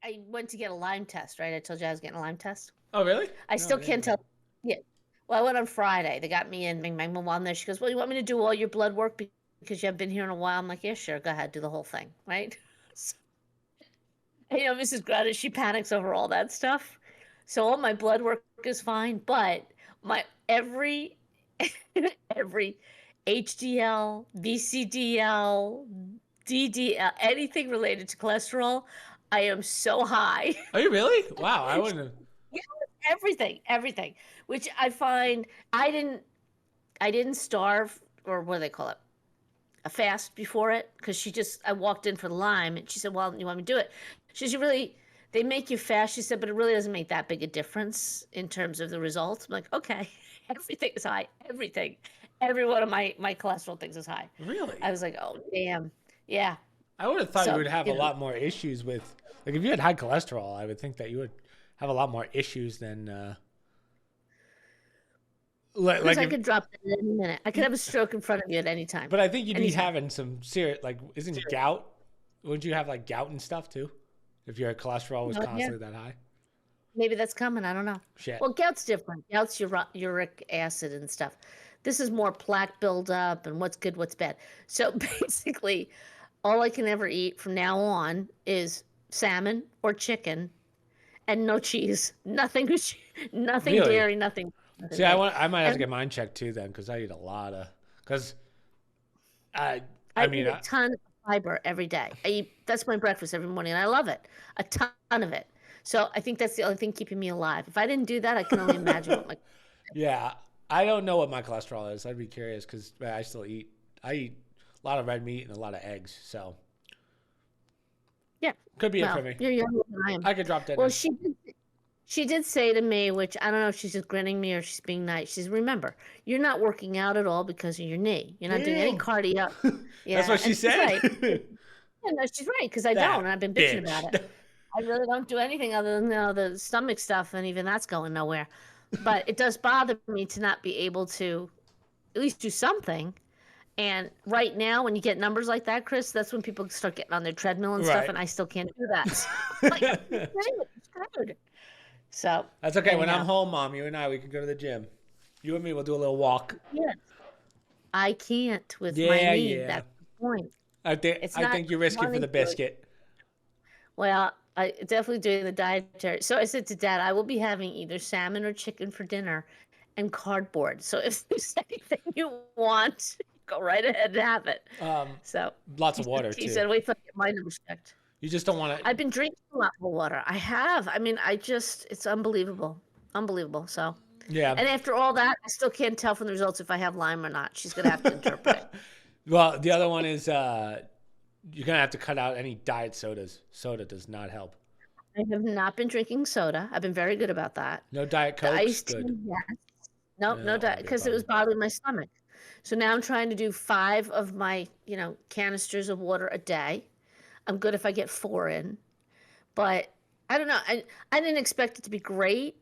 I went to get a Lyme test, right? I told you I was getting a Lyme test. Oh, really? I No, still I didn't can't know. tell. Yeah. Well, I went on Friday. They got me in. My mom on there. She goes, "Well, you want me to do all your blood work because you haven't been here in a while?" I'm like, "Yeah, sure. Go ahead. Do the whole thing." Right? So, Mrs. Greta, she panics over all that stuff. So all my blood work is fine, but my every HDL, VCDL, DDL, anything related to cholesterol, I am so high. Are you really? Wow, I wouldn't. Yeah, everything. Which I find I didn't I didn't starve, or what do they call it? A fast before it, because I walked in for the Lyme and she said, "Well, you want me to do it?" She said, "You really they make you fast," she said, "but it really doesn't make that big a difference in terms of the results." I'm like, okay, everything is high. Everything. Every one of my cholesterol things is high. I Really? was like, oh damn. Yeah. I would have thought you So, would have a lot more issues with, like, if you had high cholesterol, I would think that you would have a lot more issues than, because like I if, could drop dead at any minute. I could have a stroke in front of you at any time. but I think you'd be Anytime. having some serious, like, isn't gout? Wouldn't you have like gout and stuff too? If your cholesterol was Oh, yeah. constantly that high? Maybe that's coming. I don't know. Shit. Well, gout's different. Gout's uric acid and stuff. This is more plaque buildup and what's good, what's bad. So basically, all I can ever eat from now on is salmon or chicken and no cheese. Nothing, nothing Really? dairy, nothing See, like. I might have to And get mine checked too then, because I eat a lot of, because I, I I eat mean, a ton of fiber every day. That's my breakfast every morning, and I love it. A ton of it. So I think that's the only thing keeping me alive. If I didn't do that, I can only imagine what my yeah, I don't know what my cholesterol is. I'd be curious because I eat a lot of red meat and a lot of eggs, so yeah. could be it for Well, me. you're younger than I am. I could drop dead Well, now. she did say to me, which I don't know if she's just grinning me or she's being nice. She says, "Remember, you're not working out at all because of your knee. You're not doing any Damn. cardio." That's Yeah, what she and she's said. right. Yeah, no, she's right because I don't, and That I've been bitching about bitch. it. I really don't do anything other than the stomach stuff, and even that's going nowhere. But it does bother me to not be able to at least do something. And right now, when you get numbers like that, Chris, that's when people start getting on their treadmill and stuff, Right. and I still can't do that. So I'm like, I'm screwed. So That's okay. When I'm anyhow, home, Mom, you and I, we can go to the gym. You and me, we'll do a little walk. yeah, I can't with my Yeah, knee. yeah. That's the point. It's I not think you're risky for wanting the to. biscuit. Well, I definitely doing the dietary. So I said to Dad, I will be having either salmon or chicken for dinner, and cardboard. So if there's anything you want, go right ahead and have it. Um, So Lots of water he too. said, wait till I get my numbers checked. You just don't want to. I've been drinking a lot more water. I have. I mean, it's unbelievable. Unbelievable. So, Yeah. and after all that, I still can't tell from the results if I have Lyme or not. She's going to have to interpret it. Well, the other one is you're gonna have to cut out any diet sodas. Soda does not help. I have not been drinking soda. I've been very good about that. No diet The cokes. iced tea, Good. yes. Nope, no That diet, won't be a because it was problem. bothering my stomach. So now I'm trying to do 5 of my, canisters of water a day. I'm good if I get 4 in. But I don't know. I didn't expect it to be great,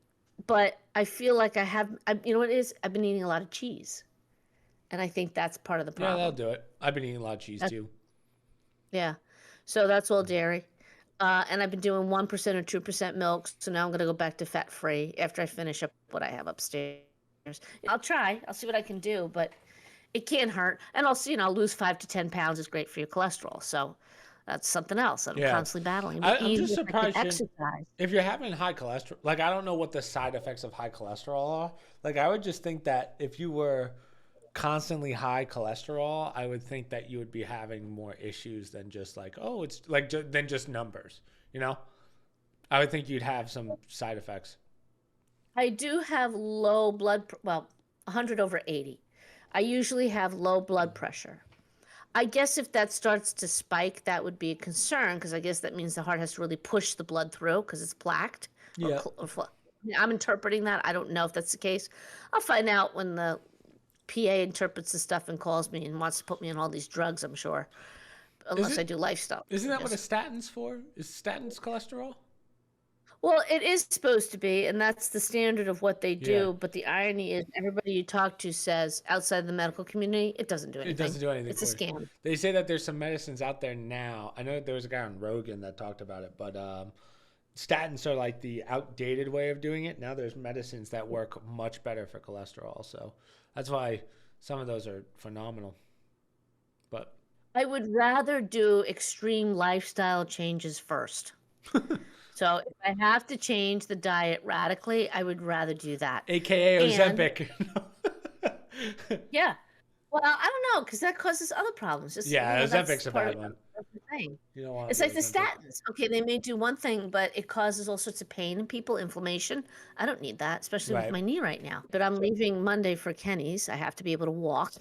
but I feel like you know what it is? I've been eating a lot of cheese. And I think that's part of the Yeah, that'll problem. do it. I've been eating a lot of cheese That's, too. yeah. So that's all dairy. And I've been doing 1% or 2% milk. So now I'm going to go back to fat free after I finish up what I have upstairs. I'll try. I'll see what I can do, but it can't hurt. And also, lose 5 to 10 pounds is great for your cholesterol. So that's something else that I'm Yeah, constantly battling. But I'm even just if I can surprised exercise. if you're having high cholesterol. Like, I don't know what the side effects of high cholesterol are. Like, I would just think that if you were constantly high cholesterol, I would think that you would be having more issues than just like, oh, it's like than just numbers. You know, I would think you'd have some side effects. I do have well, 100 over 80. I usually have low blood pressure. I guess if that starts to spike, that would be a concern because I guess that means the heart has to really push the blood through because it's plaqued or, Yeah. I'm interpreting that. I don't know if that's the case. I'll find out when the PA interprets the stuff and calls me and wants to put me on all these drugs, I'm sure, Is unless I it? do lifestyle Isn't that what a changes. statin's for? Is statins cholesterol? Well, it is supposed to be, and that's the standard of what they Yeah. do. But the irony is, everybody you talk to says outside the medical community, it doesn't do It anything. doesn't do anything It's a for you. scam. They say that there's some medicines out there now. I know that there was a guy on Rogan that talked about it, but statins are like the outdated way of doing it. Now there's medicines that work much better for cholesterol. So that's why some of those are phenomenal. But I would rather do extreme lifestyle changes first. So if I have to change the diet radically, I would rather do that. AKA And Ozempic. yeah, well, I don't know, because that causes other problems. Just, Yeah, that's Ozempic's a part bad of one. the thing. You don't want It's to do like the Ozempic. statins. Okay, they may do one thing, but it causes all sorts of pain in people, inflammation. I don't need that, especially with Right. my knee right now. But I'm leaving Monday for Kenny's. I have to be able to walk.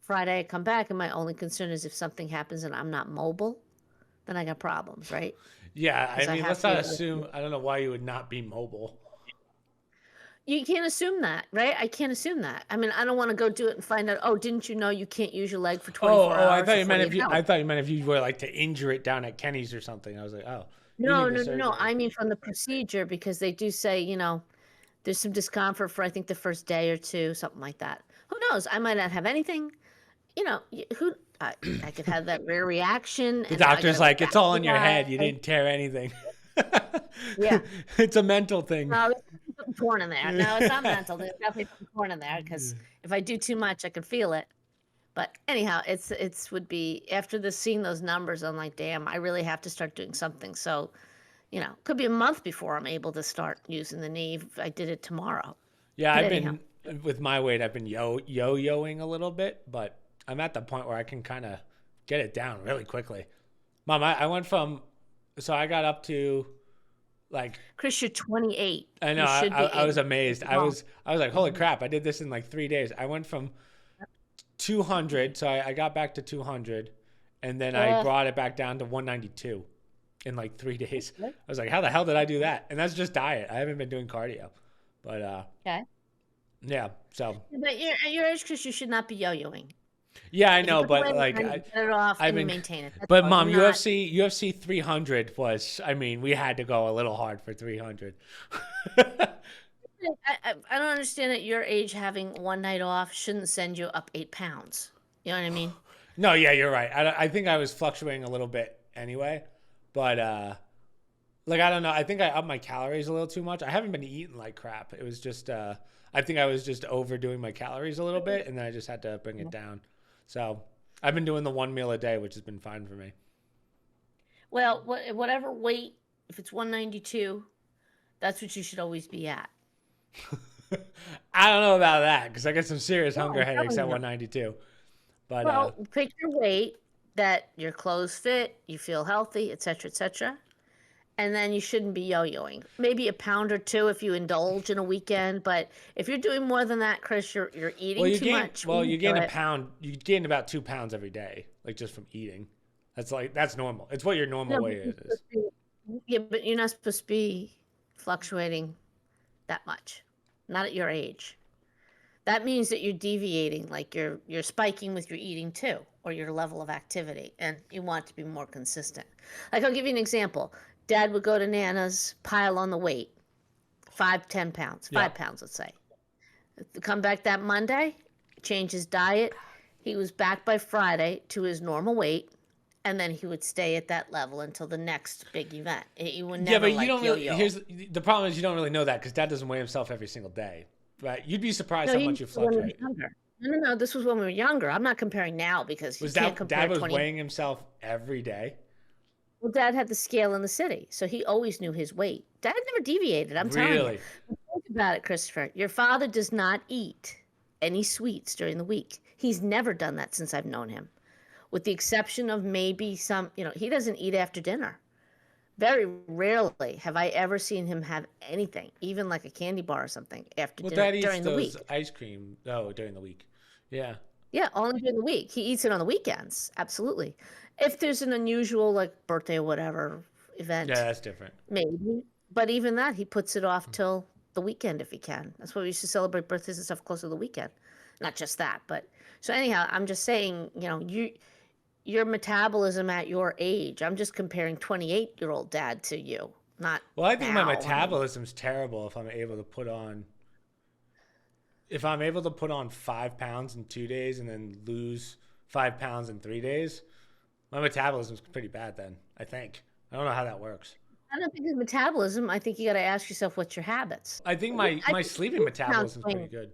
Friday, I come back, and my only concern is if something happens and I'm not mobile, then I got problems, right? Yeah, I Because I mean, have let's to be not able to. assume. I don't know why you would not be mobile. You can't assume that, right? I can't assume that. I mean, I don't want to go do it and find out, oh, didn't you know you can't use your leg for Oh, 24 oh, I hours thought or you meant if 48 you. hours? I thought you meant if you were like to injure it down at Kenny's or something. I was like, oh, you No, need the no, no, no. surgery. I mean from the procedure because they do say, there's some discomfort for I think the first day or two, something like that. Who knows? I might not have anything. Who I could have that rare reaction, The and I got doctor's to go like, back it's all to the in your head. You guy. didn't tear anything. Yeah, It's a mental thing. no, there's something torn in there. No, it's not mental. There's definitely something torn in there because if I do too much, I can feel it. But anyhow, it's would be after seeing those numbers, I'm like, damn, I really have to start doing something. So, could be a month before I'm able to start using the knee if I did it tomorrow. Yeah, But I've anyhow, been with my weight. I've been yo-yoing a little bit, but I'm at the point where I can kind of get it down really quickly. Mom, I went from, so I got up to like, Chris, you're 28. I know You should be I was able to amazed. do well. I was like, holy Mhm. crap! I did this in like 3 days. I went from 200, so I got back to 200, and then I Uh, brought it back down to 192 in like 3 days. okay. I was like, how the hell did I do that? And that's just diet. I haven't been doing cardio, but Okay. yeah. So But at your age, Chris, you should not be yo-yoing. yeah, I If you know, put the but weight like on, you get it off I've and you been, maintain it. That's but all. You're mom, not. UFC 300 was. I mean, we had to go a little hard for 300. I don't understand at your age having one night off shouldn't send you up 8 pounds. You know what I mean? No, yeah, you're right. I think I was fluctuating a little bit anyway, but like I don't know. I think I upped my calories a little too much. I haven't been eating like crap. It was just I think I was just overdoing my calories a little bit, and then I just had to bring it down. So I've been doing the one meal a day, which has been fine for me. Well, whatever weight, if it's 192, that's what you should always be at. I don't know about that because I got some serious No, hunger I'm headaches telling at you. 192. But Well, pick your weight that your clothes fit, you feel healthy, etc., etc. And then you shouldn't be yo-yoing. Maybe a pound or two if you indulge in a weekend, but if you're doing more than that, Chris, you're well, eating too much when you you do gain a it. pound. You gain about 2 pounds every day, like just from eating. That's normal. It's what your normal No, weight but you're is. supposed to yeah, but you're not supposed to be fluctuating that much. Not at your age. That means that you're deviating, like you're spiking with your eating too, or your level of activity, and you want to be more consistent. Like I'll give you an example. Dad would go to Nana's, pile on the weight, 5, 10 pounds, Yeah. 5 pounds, let's say. Come back that Monday, change his diet. He was back by Friday to his normal weight, and then he would stay at that level until the next big event. He would Yeah, never but you like don't really. yo-yo. Here's the problem: is you don't really know that because Dad doesn't weigh himself every single day. But you'd be surprised No, how he much used you to when he was fluctuate. younger. No, no, no. This was when we were younger. I'm not comparing now because you Was can't that compare Dad was 20. weighing himself every day? Well, Dad had the scale in the city, so he always knew his weight. Dad never deviated. I'm telling you. Really? Think about it, Christopher. Your father does not eat any sweets during the week. He's never done that since I've known him, with the exception of maybe some. He doesn't eat after dinner. Very rarely have I ever seen him have anything, even like a candy bar or something, after Well, dinner Dad eats during the those week. ice cream. Oh, during the week. Yeah. Yeah, only during the week. He eats it on the weekends. Absolutely. If there's an unusual, like birthday or whatever Yeah, event, that's different. maybe. But even that, he puts it off till the weekend if he can. That's why we used to celebrate birthdays and stuff closer to the weekend. Not just that, but so anyhow, I'm just saying, your metabolism at your age. I'm just comparing 28-year-old dad to you. not Well, I think my now. I mean, metabolism's terrible if I'm able to put on 5 pounds in 2 days and then lose 5 pounds in 3 days. My metabolism's pretty bad then, I think. I don't know how that works. I don't think it's metabolism. I think you got to ask yourself what's your habits. I think I my think a sleeping 2 pound metabolism's pretty swing. good.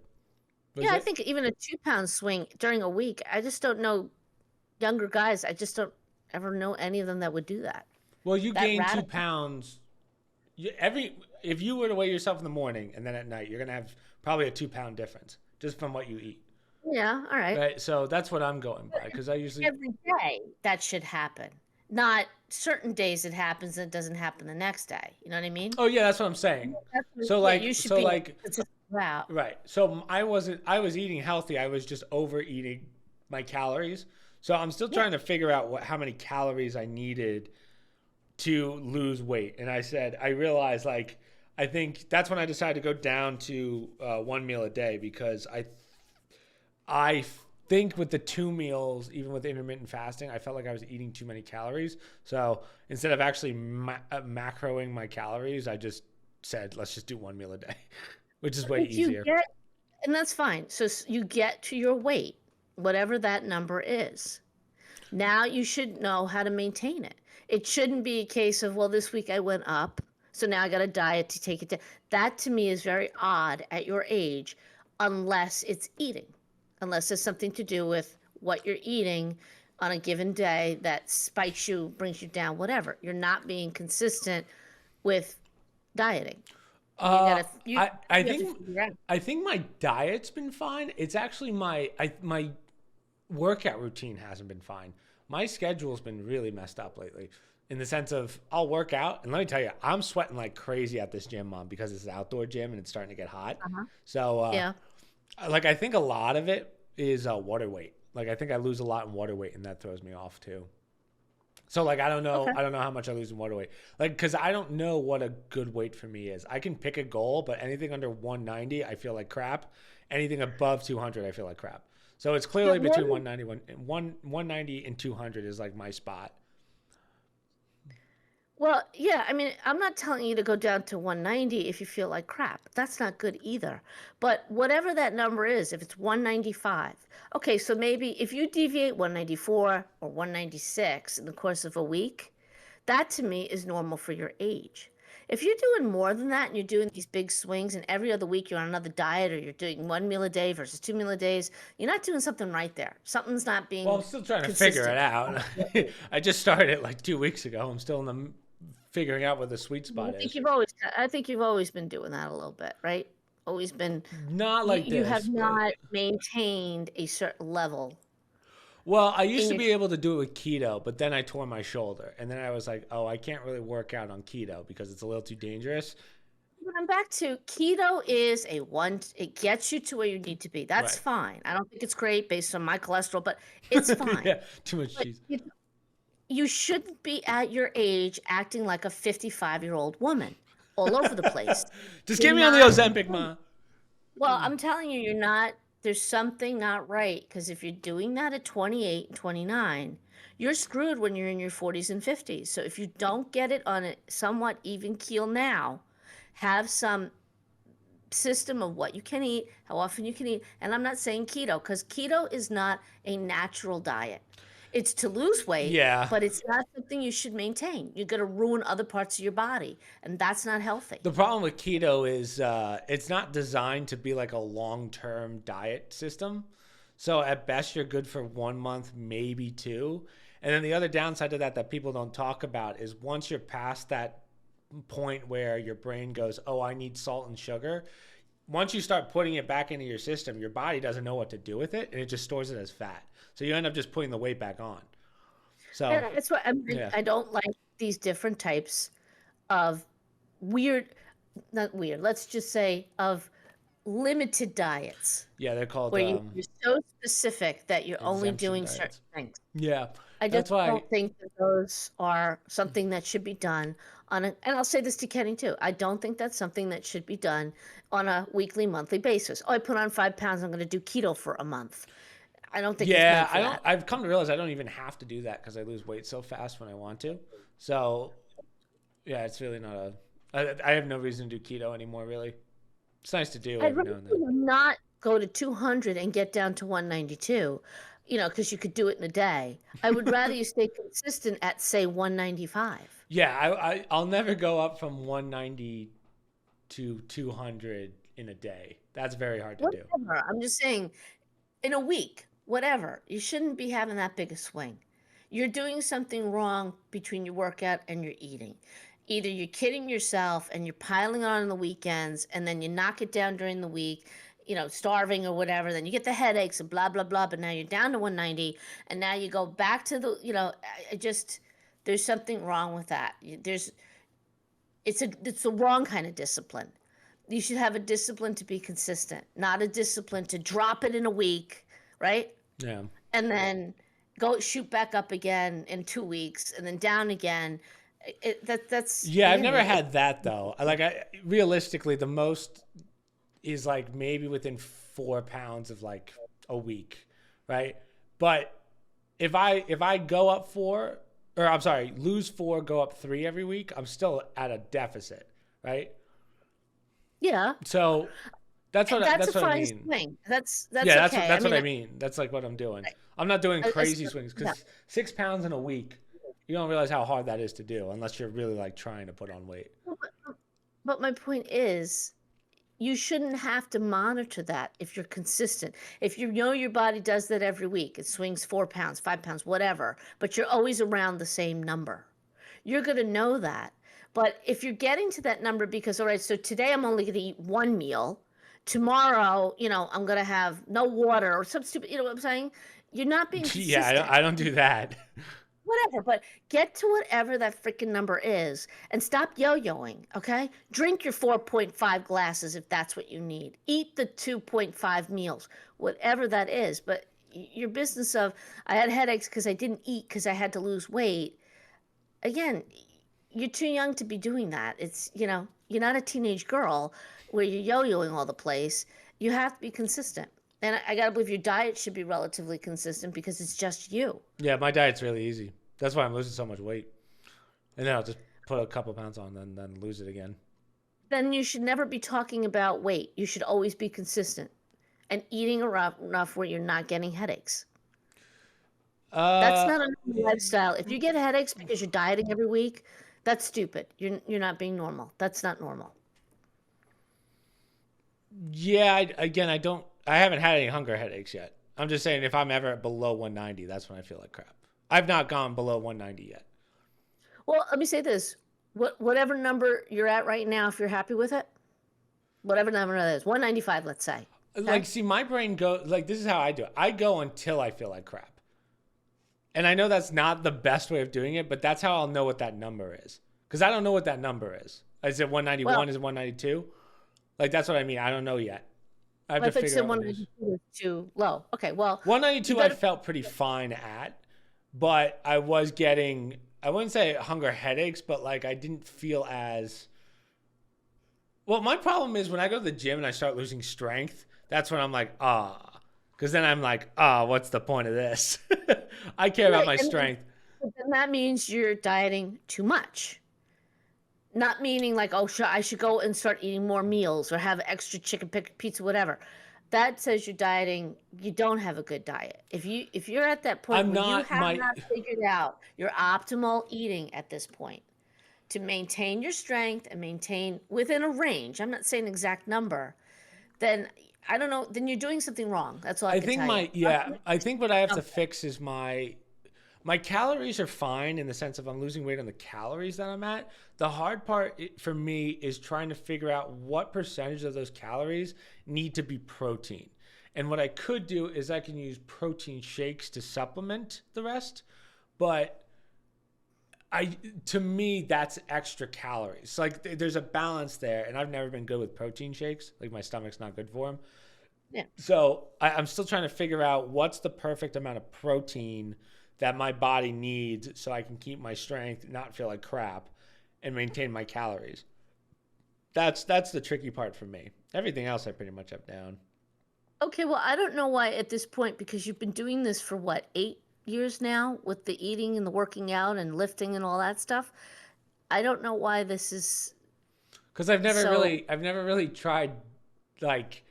Was Yeah, I it? think even a 2 pound swing during a week. I just don't know younger guys. I just don't ever know any of them that would do that. Well, you That gain two radical. pounds. If you were to weigh yourself in the morning and then at night, you're gonna have probably a 2 pound difference just from what you eat. Yeah, all right. Right. So that's what I'm going by because I usually. Every day that should happen. Not certain days it happens and it doesn't happen the next day. You know what I mean? Oh yeah, that's what I'm saying. Yeah, you should be consistent throughout. right. So I was eating healthy. I was just overeating my calories. So I'm still Yeah. trying to figure out how many calories I needed to lose weight. And I realized like I think that's when I decided to go down to one meal a day because I think with the 2 meals, even with intermittent fasting, I felt like I was eating too many calories. So instead of actually macroing my calories, I just said, let's just do one meal a day, which is way If you easier. get, and that's fine. So you get to your weight, whatever that number is. Now you should know how to maintain it. It shouldn't be a case of, well, this week I went up, so now I got a diet to take it down. That to me is very odd at your age, unless it's eating, unless there's something to do with what you're eating on a given day that spikes you, brings you down, whatever. You're not being consistent with dieting. You Uh, gotta, you, I you have to think figure out. I think my diet's been fine. It's actually my workout routine hasn't been fine. My schedule's been really messed up lately in the sense of I'll work out and let me tell you, I'm sweating like crazy at this gym, Mom, because it's an outdoor gym and it's starting to get hot. Uh-huh. So, Yeah. like I think a lot of it is water weight. Like I think I lose a lot in water weight and that throws me off too. So like Okay. I don't know how much I lose in water weight. Like because I don't know what a good weight for me is. I can pick a goal, but anything under 190, I feel like crap. Anything above 200, I feel like crap. So it's Yeah, clearly what between 190 and 200 is like my spot. Well, yeah, I mean, I'm not telling you to go down to 190 if you feel like crap. That's not good either. But whatever that number is, if it's 195, okay, so maybe if you deviate 194 or 196 in the course of a week, that to me is normal for your age. If you're doing more than that and you're doing these big swings and every other week you're on another diet or you're doing one meal a day versus 2 meal a days, you're not doing something right there. Something's not Well, I'm being still trying to figure it consistent. out. I just started it like 2 weeks ago. I'm still in the figuring out what the sweet spot is. I think you've always been doing that a little bit, right? Always been, Not like you have this, but not maintained a certain level well, I used in to your, be able to do it with keto, but then I tore my shoulder, and then I was like, oh, I can't really work out on keto because it's a little too dangerous. but I'm back to keto is it gets you to where you need to be. That's Right. fine. I don't think it's great based on my cholesterol, but it's fine. Yeah, too much But cheese. you shouldn't be at your age acting like a 55-year-old woman all over the place. Just You're get me on the not, Ozempic, ma. well, I'm telling you, you're not, there's something not right because if you're doing that at 28 and 29, you're screwed when you're in your 40s and 50s. So if you don't get it on a somewhat even keel now, have some system of what you can eat, how often you can eat. And I'm not saying keto because keto is not a natural diet. It's to lose weight, Yeah. but it's not something you should maintain. You're going to ruin other parts of your body, and that's not healthy. The problem with keto is it's not designed to be like a long-term diet system. So at best, you're good for 1 month, maybe two. And then the other downside to that people don't talk about is once you're past that point where your brain goes, oh, I need salt and sugar. Once you start putting it back into your system, your body doesn't know what to do with it, and it just stores it as fat. So you end up just putting the weight back on. So And that's why yeah, I don't like these different types of weird, not weird, let's just say of limited diets yeah, they're called where you're so specific that you're only exemption doing certain diets. things. Yeah, I just that's why. don't think that those are something that should be done on a, and I'll say this to Kenny too. I don't think that's something that should be done on a weekly, monthly basis. Oh, I put on 5 pounds. I'm going to do keto for a month. I don't think it's Yeah, meant for I don't. that. I've come to realize I don't even have to do that because I lose weight so fast when I want to. So Yeah, it's really not a. I have no reason to do keto anymore. Really, it's nice to do I'd every rather now and then. you not go to 200 and get down to 192, because you could do it in a day. I would rather you stay consistent at, say, 195. Yeah, I'll never go up from 190 to 200 in a day. That's very hard to do. Whatever. I'm just saying, in a week, whatever. You shouldn't be having that big a swing. You're doing something wrong between your workout and your eating. Either you're kidding yourself and you're piling on the weekends and then you knock it down during the week, starving or whatever, then you get the headaches and blah, blah, blah. But now you're down to 190 and now you go back to there's something wrong with that. It's the wrong kind of discipline. You should have a discipline to be consistent, not a discipline to drop it in a week, right? Yeah. And then go shoot back up again in 2 weeks and then down again. That's Yeah, I've again, never had that though. Realistically, the most is like maybe within 4 pounds of like a week, right? But if I go up 4, or I'm sorry, lose 4, go up 3 every week, I'm still at a deficit, right? yeah. So that's what That's a that's what I fine mean. swing. That's Yeah, okay. that's what I mean. That's like what I'm doing. I'm not doing crazy swings yeah. because 6 pounds in a week, you don't realize how hard that is to do unless you're really like trying to put on weight. But my point is, you shouldn't have to monitor that if you're consistent. If you know your body does that every week, it swings 4 pounds, 5 pounds, whatever, but you're always around the same number. You're going to know that. But if you're getting to that number because, all right, so today I'm only going to eat one meal. Tomorrow, I'm going to have no water or some stupid, you know what I'm saying? You're not being Yeah, consistent. I don't do that. Whatever, but get to whatever that freaking number is and stop yo-yoing, okay? Drink your 4.5 glasses if that's what you need. Eat the 2.5 meals, whatever that is. But your business of, I had headaches because I didn't eat because I had to lose weight. Again, you're too young to be doing that. You're not a teenage girl where you're yo-yoing all the place. You have to be consistent. And I gotta believe your diet should be relatively consistent because it's just you. Yeah, my diet's really easy. That's why I'm losing so much weight. And then I'll just put a couple pounds on, then lose it again. Then you should never be talking about weight. You should always be consistent and eating enough where you're not getting headaches. That's Uh, not a normal lifestyle. If you get headaches because you're dieting every week, that's stupid. You're not being normal. That's not normal. yeah. I haven't had any hunger headaches yet. I'm just saying if I'm ever below 190, that's when I feel like crap. I've not gone below 190 yet. Well, let me say this. Whatever number you're at right now, if you're happy with it, whatever number that is, 195, let's say. Okay? Like, see, my brain goes like this is how I do it. I go until I feel like crap. And I know that's not the best way of doing it, but that's how I'll know what that number is. Because I don't know what that number is. Is it 191? Well, Is it 192? Like, that's what I mean. I don't know yet. I have I to thought you figure said out what it is. 192 is too low. Okay, well, you 192 I better. felt pretty fine at, but I was getting, I wouldn't say hunger headaches, but like I didn't feel as, well, my problem is when I go to the gym and I start losing strength, that's when I'm like, because then I'm like, what's the point of this? I care about Right, my and strength. then that means you're dieting too much. Not meaning like, oh, I should go and start eating more meals or have extra chicken, pizza, whatever. That says you're dieting. You don't have a good diet. If you're at that point I'm where you not have my, not figured out your optimal eating at this point to maintain your strength and maintain within a range, I'm not saying exact number, then I don't know, then you're doing something wrong. That's all I I can think tell you. I think what I have to fix is my calories are fine in the sense of I'm losing weight on the calories that I'm at. The hard part for me is trying to figure out what percentage of those calories need to be protein. And what I could do is I can use protein shakes to supplement the rest, but to me that's extra calories. Like there's a balance there, and I've never been good with protein shakes. Like my stomach's not good for them. Yeah. So I'm still trying to figure out what's the perfect amount of protein that my body needs so I can keep my strength, not feel like crap, and maintain my calories. That's the tricky part for me. Everything else I pretty much have down. Okay, well, I don't know why at this point, because you've been doing this for what, 8 years now with the eating and the working out and lifting and all that stuff. I don't know why this is Because I've never so. really, tried, like,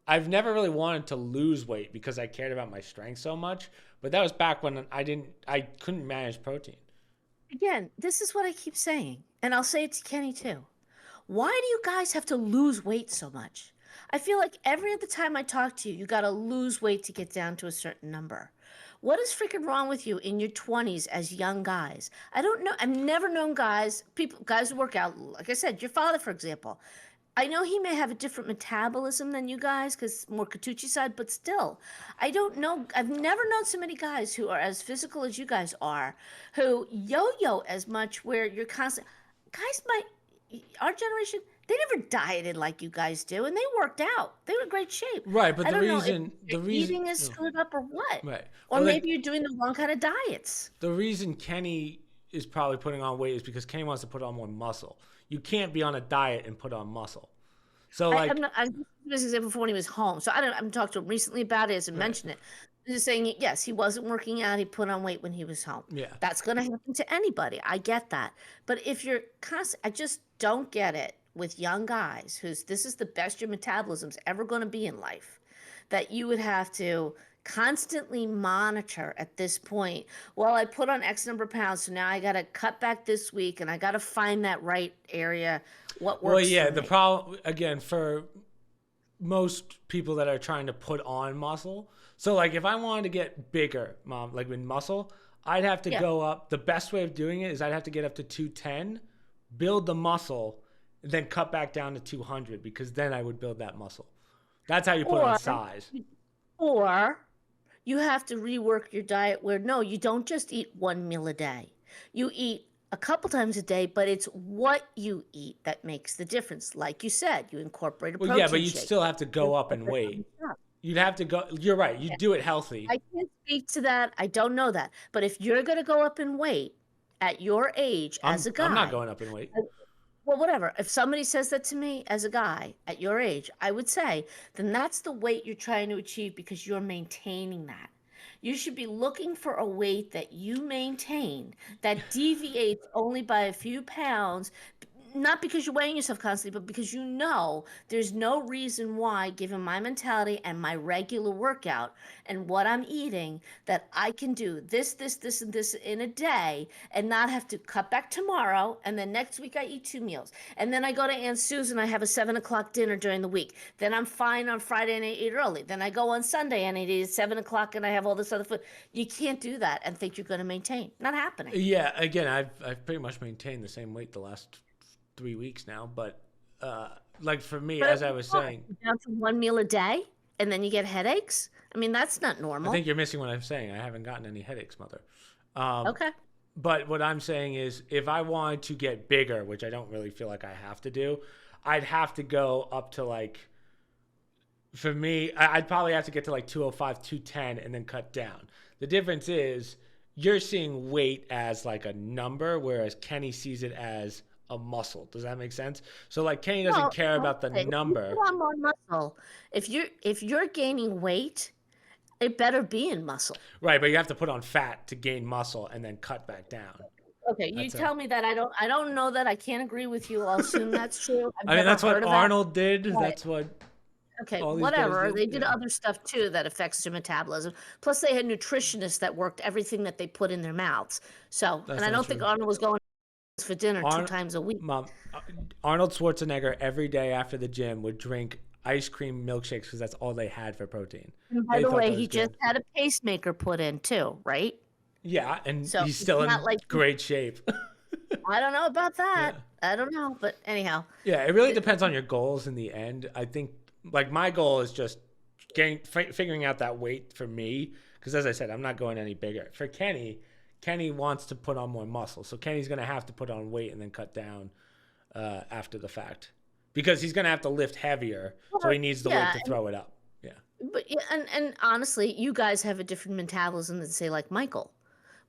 I've never really wanted to lose weight because I cared about my strength so much. But that was back when I couldn't manage protein. Again, this is what I keep saying, and I'll say it to Kenny too. Why do you guys have to lose weight so much? I feel like every other time I talk to you, you got to lose weight to get down to a certain number. What is freaking wrong with you in your 20s as young guys? I don't know. I've never known guys who work out. Like I said, your father, for example. I know he may have a different metabolism than you guys because more Katucci side, but still, I don't know. I've never known so many guys who are as physical as you guys are, who yo-yo as much. Where you're constant. Guys, our generation, they never dieted like you guys do, and they worked out. They were in great shape. Right, but I don't know if the your reason, eating is oh, screwed up or what, right. or Well, maybe like you're doing the wrong kind of diets. the reason Kenny is probably putting on weight is because Kenny wants to put on more muscle. You can't be on a diet and put on muscle. So I'm like, not. I'm just this example for when he was home. So I don't. I'm talked to him recently about it. He hasn't right, mentioned it. I'm just saying, yes, he wasn't working out. He put on weight when he was home. yeah. That's going to happen to anybody. I get that. But if you're constant, I just don't get it with young guys who's this is the best your metabolism's ever going to be in life, that you would have to constantly monitor at this point. Well, I put on X number of pounds, so now I got to cut back this week, and I got to find that right area. What Well, works yeah, for the me? problem again for most people that are trying to put on muscle. So like if I wanted to get bigger, mom, like with muscle, I'd have to Yeah. go up. The best way of doing it is I'd have to get up to 210, build the muscle, then cut back down to 200 because then I would build that muscle. That's how you put on Or size. Or you have to rework your diet where no, you don't just eat one meal a day. You eat a couple times a day, but it's what you eat that makes the difference. Like you said, you incorporate a Well, yeah, but protein you'd shake. still have to You go up in incorporate weight. other stuff. You'd have to go. You're right. Yeah. You'd do it healthy. I can't speak to that. I don't know that. But if you're going to go up in weight at your age as a I'm not guy, going up in weight. well, whatever. If somebody says that to me as a guy at your age, I would say, then that's the weight you're trying to achieve because you're maintaining that. You should be looking for a weight that you maintain that deviates only by a few pounds, not because you're weighing yourself constantly, but because you know there's no reason why, given my mentality and my regular workout and what I'm eating, that I can do this, and this in a day and not have to cut back tomorrow. And then next week I eat two meals. And then I go to Aunt Susan, I have a 7 o'clock dinner during the week. Then I'm fine on Friday and I eat early. Then I go on Sunday and I eat at 7 o'clock and I have all this other food. You can't do that and think you're going to maintain. Not happening. Yeah, again, I've pretty much maintained the same weight the last 3 weeks now, but like for me, But as I was saying, down to one meal a day and then you get headaches. I mean, that's not I think normal. you're missing what I'm saying. I haven't gotten any headaches, mother. Um, Okay. but what I'm saying is, if I wanted to get bigger, which I don't really feel like I have to do, I'd have to go up to like, for me, I'd probably have to get to like 205, 210, and then cut down. The difference is you're seeing weight as like a number, whereas Kenny sees it as a muscle. Does that make sense? So like Kenny doesn't Well, care about the okay, when you number. put on more muscle, if you're gaining weight, it better be in muscle. Right, but you have to put on fat to gain muscle and then cut back down. Okay, you That's a. tell me that I don't know that. I can't agree with you. I'll assume that's true. I've I mean, never that's what heard of that. Arnold did. But That's what okay, all these guys whatever. did. They did Yeah, other stuff too that affects your metabolism. Plus, they had nutritionists that worked everything that they put in their mouths. So, and that's I not don't think true. Arnold was going for dinner two Ar- times a week. Mom, Arnold Schwarzenegger every day after the gym would drink ice cream milkshakes because that's all they had for protein. And by They the thought way, that he was just good. had a pacemaker put in too, right? Yeah, and So he's it's still not in like great shape. I don't know about that. Yeah. I don't know, but anyhow, Yeah, it really th- depends on your goals in the end. I think like my goal is just figuring out that weight for me because as I said, I'm not going any bigger. For Kenny, Kenny wants to put on more muscle. So Kenny's going to have to put on weight and then cut down after the fact because he's going to have to lift heavier. So well, he needs the weight yeah, to throw it up. Yeah. but yeah, and honestly, you guys have a different metabolism than say like Michael.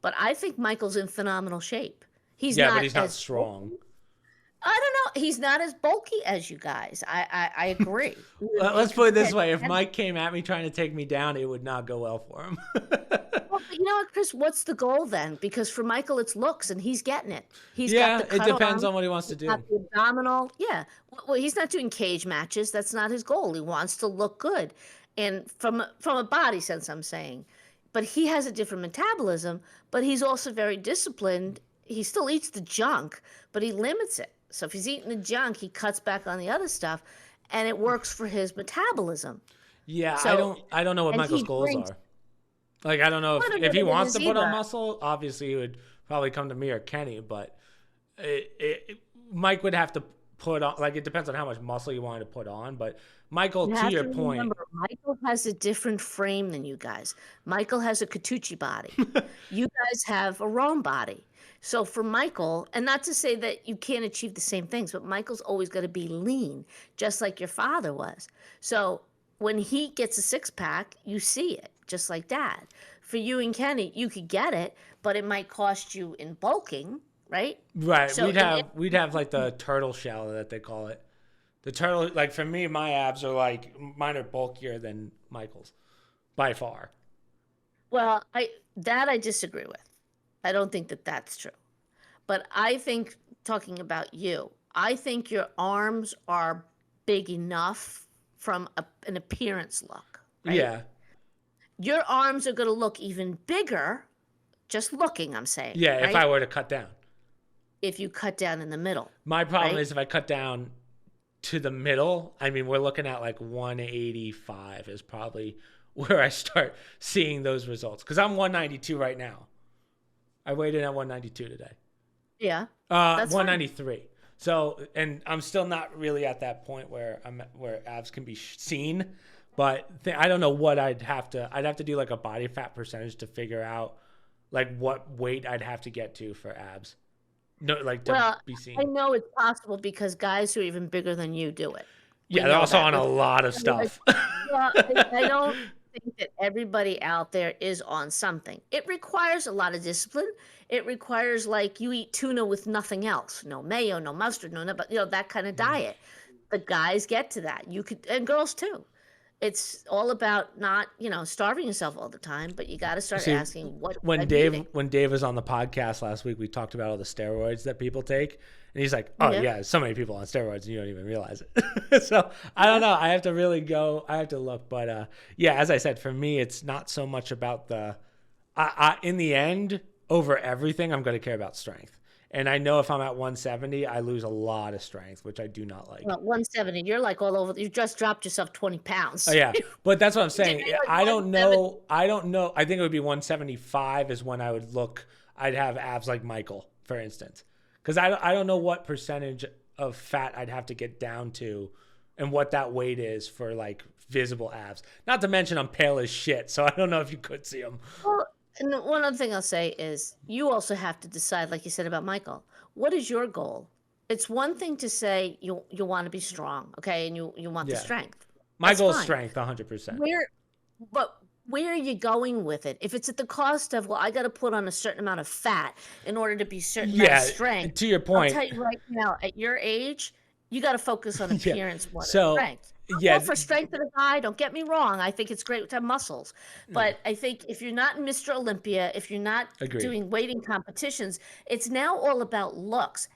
But I think Michael's in phenomenal shape. He's Yeah, but not he's not as strong. I don't know. he's not as bulky as you guys. I agree. Let's put it this way: if Mike came at me trying to take me down, it would not go well for him. Well, but you know what, Chris? What's the goal then? Because for Michael, it's looks, and he's getting it. He's got the it cut depends arm, on what he wants to he's do. got the abdominal. Yeah. Well, he's not doing cage matches. That's not his goal. He wants to look good, and from a body sense, I'm saying. But he has a different metabolism. But he's also very disciplined. He still eats the junk, but he limits it. So if he's eating the junk, he cuts back on the other stuff, and it works for his metabolism. Yeah, So, I don't know what and Michael's he goals brings. are. Like, I don't know I don't if know he what it wants to is put on either. muscle, obviously he would probably come to me or Kenny, but Mike would have to put on, like, it depends on how much muscle you wanted to put on, but Michael, You to have your to point, remember, Michael has a different frame than you guys. Michael has a Katucci body. You guys have a Rome body. So for Michael, and not to say that you can't achieve the same things, but Michael's always going to be lean, just like your father was. So when he gets a six pack, you see it, just like Dad. For you and Kenny, you could get it, but it might cost you in bulking, right? right, So we'd have like the turtle shell that they call it. The turtle, like for me, my abs are like, mine are bulkier than Michael's by far. well, I disagree with. I don't think that that's true. But I think, talking about you, I think your arms are big enough from an appearance look, right? Yeah. Your arms are going to look even bigger, just looking, I'm saying, Yeah, if I right? were to cut down. If you cut down in the middle, My problem right? is if I cut down to the middle, I mean, we're looking at like 185 is probably where I start seeing those results. Because I'm 192 right now. I weighed in at 192 today. Yeah, that's fine. 193. So, and I'm still not really at that point where where abs can be seen, but I don't know what I'd have to do like a body fat percentage to figure out like what weight I'd have to get to for abs. No, like to Well, be I seen. know it's possible because guys who are even bigger than you do it. We Yeah, they're know also that. on a Let's lot of like, stuff. well, I don't think that everybody out there is on something. It requires a lot of discipline. It requires like you eat tuna with nothing else, no mayo, no mustard, but that kind of diet. The guys get to that. You could, and girls too. It's all about not, starving yourself all the time, but you got to start See, asking what I'm eating. When Dave was on the podcast last week, we talked about all the steroids that people take, and he's like, "Oh Yeah. yeah, so many people on steroids, and you don't even realize it." So I don't know. I have to really go. I have to look, but yeah, as I said, for me, it's not so much about the. In the end, over everything, I'm going to care about strength. And I know if I'm at 170, I lose a lot of strength, which I do not like. Well, 170, you're like all over. You just dropped yourself 20 pounds. Oh yeah, but that's what I'm saying. You're like I don't 170. know. I don't know. I think it would be 175 is when I would look. I'd have abs like Michael, for instance, because I don't know what percentage of fat I'd have to get down to, and what that weight is for like visible abs. Not to mention I'm pale as shit, so I don't know if you could see them. Well, and one other thing I'll say is you also have to decide, like you said about Michael, what is your goal? It's one thing to say you want to be strong, okay, and you want the Yeah. strength. My That's goal is fine. strength, 100%. But where are you going with it? If it's at the cost of, well, I got to put on a certain amount of fat in order to be certain amount Yeah, of strength. to your I'll point. tell you right now, at your age, you got to focus on Yeah. appearance more than So, strength. yeah, Well, for strength of the guy, don't get me wrong. I think it's great to have muscles. But I think if you're not Mr. Olympia, if you're not Agreed. doing weighting competitions, it's now all about looks.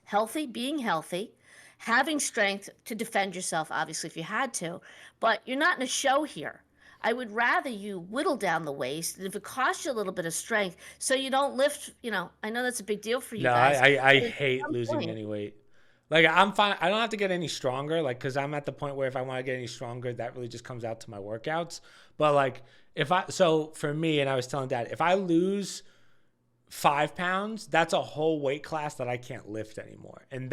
Being healthy, having strength to defend yourself, obviously, if you had to. But you're not in a show here. I would rather you whittle down the waist, and if it costs you a little bit of strength, so you don't lift, I know that's a big deal for you No, guys. I but at hate some losing point- any weight. Like I'm fine. I don't have to get any stronger. Like because I'm at the point where if I want to get any stronger, that really just comes out to my workouts. But like so for me, and I was telling Dad, if I lose 5 pounds, that's a whole weight class that I can't lift anymore, and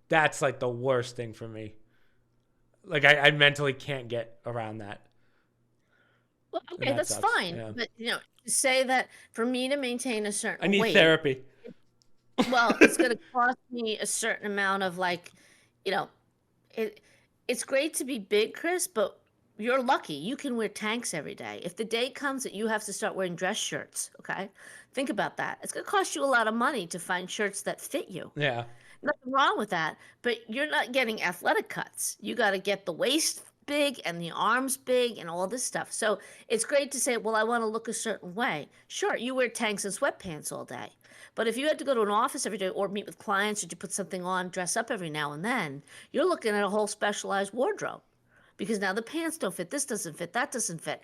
that's like the worst thing for me. Like I mentally can't get around that. Well, And okay, that that's sucks, fine. yeah. But to say that for me to maintain a certain I need weight, therapy. well, it's going to cost me a certain amount of like, you know, it. It's great to be big, Chris, but you're lucky. You can wear tanks every day. If the day comes that you have to start wearing dress shirts, okay, think about that. It's going to cost you a lot of money to find shirts that fit you. Yeah. nothing wrong with that, but you're not getting athletic cuts. You got to get the waist big and the arms big and all this stuff. So it's great to say, well, I want to look a certain way. Sure, you wear tanks and sweatpants all day. But if you had to go to an office every day or meet with clients or to put something on, dress up every now and then, you're looking at a whole specialized wardrobe because now the pants don't fit, this doesn't fit, that doesn't fit.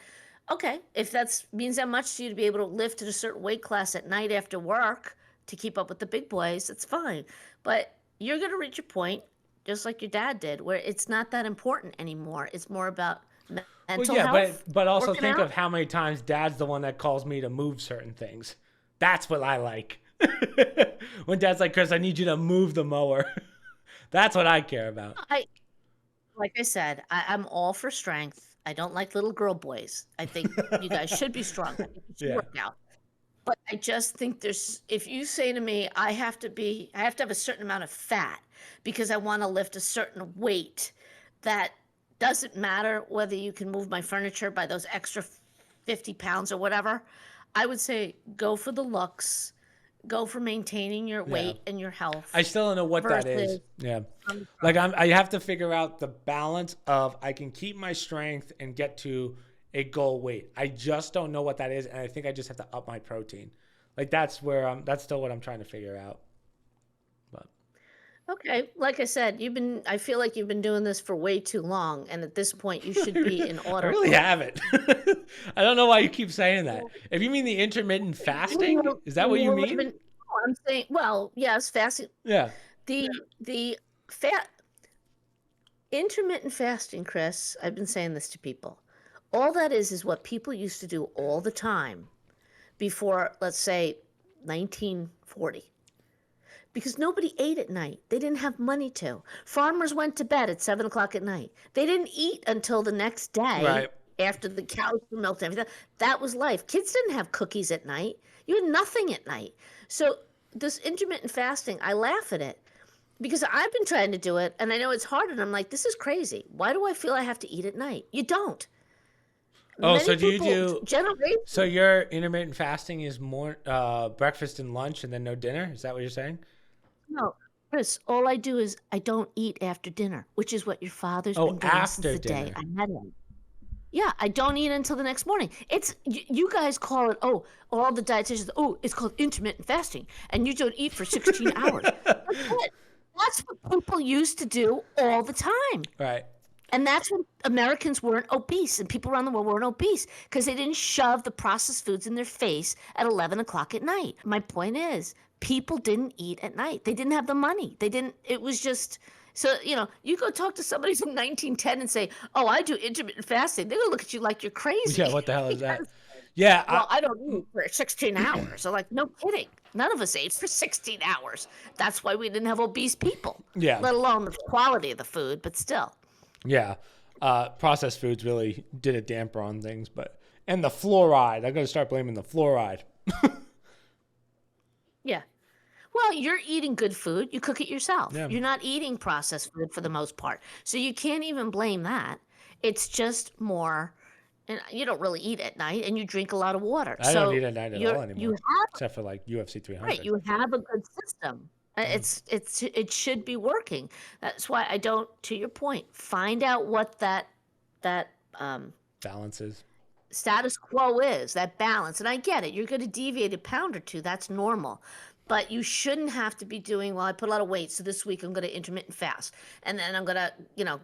Okay, if that means that much to you to be able to lift at a certain weight class at night after work to keep up with the big boys, it's fine. But you're going to reach a point, just like your dad did, where it's not that important anymore. It's more about Well, mental yeah, health. but also Working think out. of how many times Dad's the one that calls me to move certain things. That's what I like. When Dad's like, Chris, I need you to move the mower. That's what I care about. Like I said, I'm all for strength. I don't like little girl boys. I think you guys should be strong. I think you should Yeah. work out. But I just think if you say to me, I have to have a certain amount of fat because I want to lift a certain weight, that doesn't matter whether you can move my furniture by those extra 50 pounds or whatever. I would say go for the looks, go for maintaining your Yeah. weight and your health I still don't know what that is. versus Yeah. Like I have to figure out the balance of I can keep my strength and get to a goal weight. I just don't know what that is, and I think I just have to up my protein. Like that's that's still what I'm trying to figure out. But Okay, like I said, I feel like you've been doing this for way too long, and at this point you should be in I really autopilot. haven't. I don't know why you keep saying that. If you mean the intermittent fasting, is that what you mean? I'm saying, well, yes, fasting. Yeah. The fat intermittent fasting, Chris. I've been saying this to people. All that is what people used to do all the time before, let's say, 1940. Because nobody ate at night. They didn't have money to. Farmers went to bed at 7 o'clock at night. They didn't eat until the next day Right. after the cows were milked and everything. That was life. Kids didn't have cookies at night. You had nothing at night. So this intermittent fasting, I laugh at it because I've been trying to do it and I know it's hard and I'm like, this is crazy. Why do I feel I have to eat at night? You don't. Oh, Many so do you people, do generation, so your intermittent fasting is more breakfast and lunch and then no dinner? Is that what you're saying? no, Chris, all I do is I don't eat after dinner, which is what your father's Oh, been doing since after the day dinner. I met him. Yeah, I don't eat until the next morning. You guys call it, oh, all the dietitians, oh, it's called intermittent fasting, and you don't eat for 16 hours. That's it. That's what people used to do all the time. Right. And that's when Americans weren't obese and people around the world weren't obese because they didn't shove the processed foods in their face at 11 o'clock at night. My point is, people didn't eat at night. They didn't have the money. It was just, so, you go talk to somebody from 1910 and say, oh, I do intermittent fasting. They're going to look at you like you're crazy. Yeah, what the hell is that? Yeah, Well, I don't eat for 16 hours. So, like, no kidding. None of us ate for 16 hours. That's why we didn't have obese people, yeah. let alone the quality of the food, but still. Yeah. Processed foods really did a damper on things, and the fluoride. I'm gonna start blaming the fluoride. Yeah. Well, you're eating good food. You cook it yourself. Yeah. You're not eating processed food for the most part. So you can't even blame that. It's just more, and you don't really eat at night and you drink a lot of water. I So don't eat at night at all anymore, you have, except for like UFC 300. right, you have a good system. It should be working. That's why I don't, to your point, find out what that Balances. status quo is, that balance. And I get it. You're going to deviate a pound or two. That's normal. But you shouldn't have to be doing, well, I put a lot of weight, so this week I'm going to intermittent fast. And then I'm going to,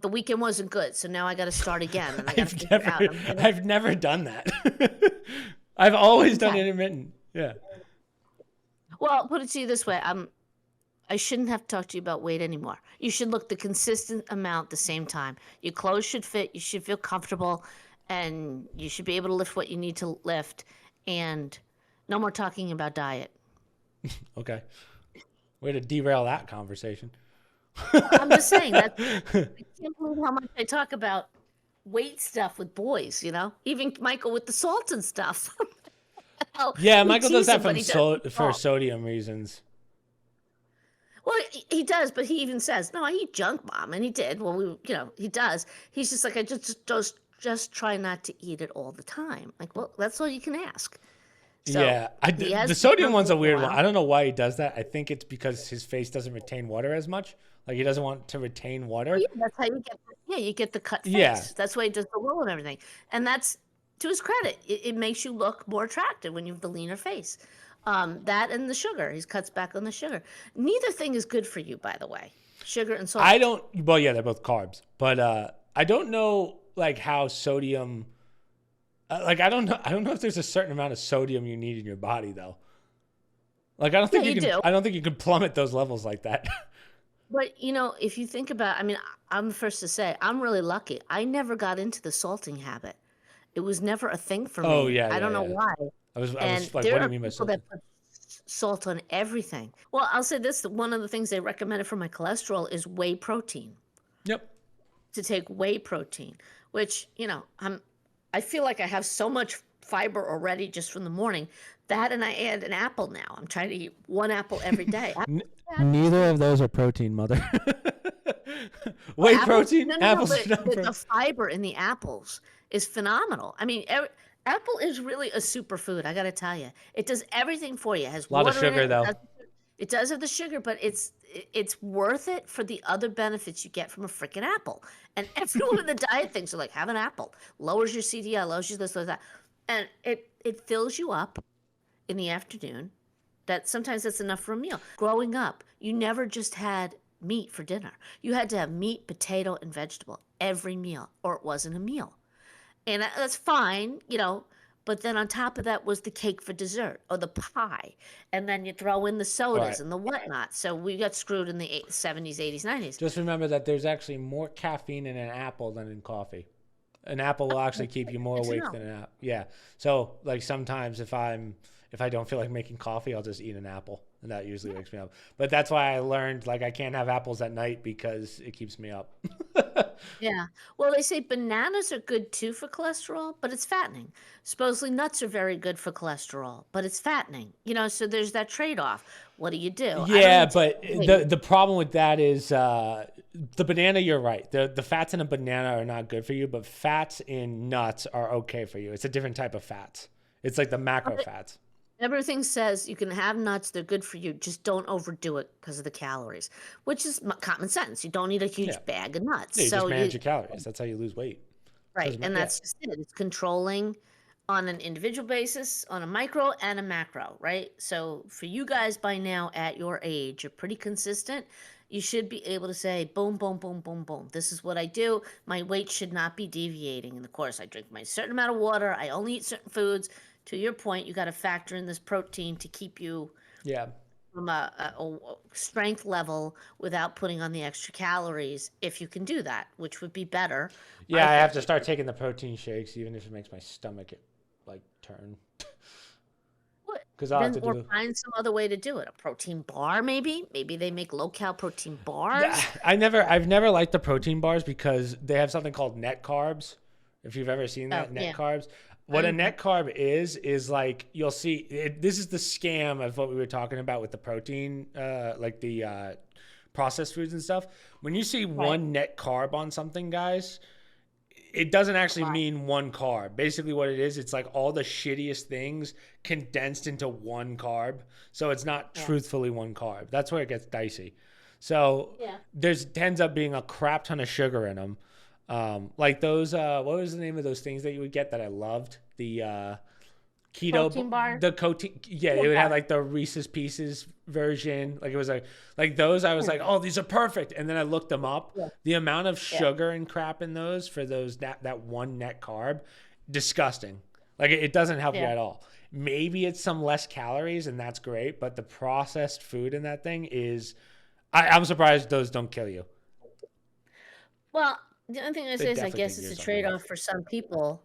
the weekend wasn't good, so now I got to start again. And I got to figure out. I've never done that. I've always done Okay. intermittent. Yeah. Well, put it to you this way. I shouldn't have to talk to you about weight anymore. You should look the consistent amount the same time. Your clothes should fit. You should feel comfortable. And you should be able to lift what you need to lift. And no more talking about diet. Okay. Way to derail that conversation. I'm just saying that I can't believe how much I talk about weight stuff with boys, Even Michael with the salt and stuff. Hell, Yeah, we Michael does tease that him, but he doesn't for salt. sodium reasons. Well, he does, but he even says, "No, I eat junk, Mom," and he did. Well, he does. He's just like, I just try not to eat it all the time. Like, well, that's all you can ask. So Yeah, he has the sodium become one's a more weird one. wild. I don't know why he does that. I think it's because his face doesn't retain water as much. Like he doesn't want to retain Oh water. yeah, that's how you get. Yeah, you get the cut Yeah, face. That's why he does the roll and everything. And that's to his credit. It makes you look more attractive when you have the leaner face. That and the sugar. He cuts back on the sugar. Neither thing is good for you, by the way. Sugar and I salt. don't. Well, yeah, they're both carbs, but I don't know like how sodium. Like I don't know. I don't know if there's a certain amount of sodium you need in your body though. Like I don't Yeah, think you you can. do. I don't think you can plummet those levels like that. But if you think about, I mean, I'm the first to say, I'm really lucky. I never got into the salting habit. It was never a thing for Oh me. yeah, I yeah, don't know yeah. why. I And was like, there what do are you mean by people salted? that put salt on everything. Well, I'll say this, one of the things they recommended for my cholesterol is whey protein, Yep. to take whey protein, which, I feel like I have so much fiber already just from the morning. That and I add an apple now. I'm trying to eat one apple every day. N- Apples are bad for neither you. of those are protein, mother. Well, Whey apples, protein, no, no, no, apples but are not the protein. fiber in the apples is phenomenal. I mean, apple is really a superfood. I got to tell you, it does everything for you. It has A lot of water in sugar it. though. It does have the sugar, but it's worth it for the other benefits you get from a freaking apple. And everyone in the diet thinks are like, have an apple, lowers your CDL, lowers your this, lowers that, and it fills you up in the afternoon. That sometimes that's enough for a meal. Growing up, you never just had meat for dinner. You had to have meat, potato, and vegetable every meal, or it wasn't a meal. And that's fine. But then on top of that was the cake for dessert or the pie. And then you throw in the Right. sodas and the whatnot. So we got screwed in the 70s, 80s, 90s. Just remember that there's actually more caffeine in an apple than in coffee. An apple will actually keep you more Good to awake know. than an apple. Yeah. So like sometimes if I don't feel like making coffee, I'll just eat an apple, and that usually wakes me up. But that's why I learned like I can't have apples at night because it keeps me up. Yeah. Well, they say bananas are good too for cholesterol, but it's fattening. Supposedly nuts are very good for cholesterol, but it's fattening. So there's that trade-off. What do you do? I don't Yeah, eat too but much whey. the problem with that is the banana. You're right. The fats in a banana are not good for you, but fats in nuts are okay for you. It's a different type of fats. It's like the macro fats. Everything says you can have nuts, they're good for you. Just don't overdo it because of the calories, which is common sense. You don't need a Yeah. huge bag of nuts. Yeah, you just So manage you your calories. That's how you lose weight. right, Doesn't and yeah. that's just it. It's controlling on an individual basis, on a micro and a macro, right? So for you guys by now at your age, you're pretty consistent. You should be able to say, boom, boom, boom, boom, boom. This is what I do. My weight should not be deviating. And of course, I drink my certain amount of water. I only eat certain foods. To your point, you got to factor in this protein to keep you Yeah. from a strength level without putting on the extra calories, if you can do that, which would be better, I Yeah, I have think. to start taking the protein shakes, even if it makes my stomach like turn. What? Because I'll have Then, to or do. find some other way to do it. A protein bar, maybe. Maybe they make low cal protein bars. I've never liked the protein bars because they have something called net carbs. If you've ever seen Oh, that, net yeah. carbs. I What a know. net carb is like you'll see. This is the scam of what we were talking about with the protein, like the processed foods and stuff. When you see Right. one net carb on something, guys, it doesn't A actually lot. mean one carb. Basically, what it is, it's like all the shittiest things condensed into one carb. So it's not Yeah. truthfully one carb. That's where it gets dicey. So Yeah. there's tends up being a crap ton of sugar in them. Like those, what was the name of those things that you would get that I loved? The Protein bar. the protein. Yeah, they Peanut would have butter. like the Reese's Pieces version. Like it was like those. I was Yeah. like, oh, these are perfect. And then I looked them up. Yeah. The amount of Yeah. sugar and crap in those for those that one net carb, disgusting. Like it doesn't help you Yeah. at all. Maybe it's some less calories and that's great, but the processed food in that thing is. I'm surprised those don't kill you. Well, the only thing I They say is I definitely guess take it's a years off your trade-off life. for some people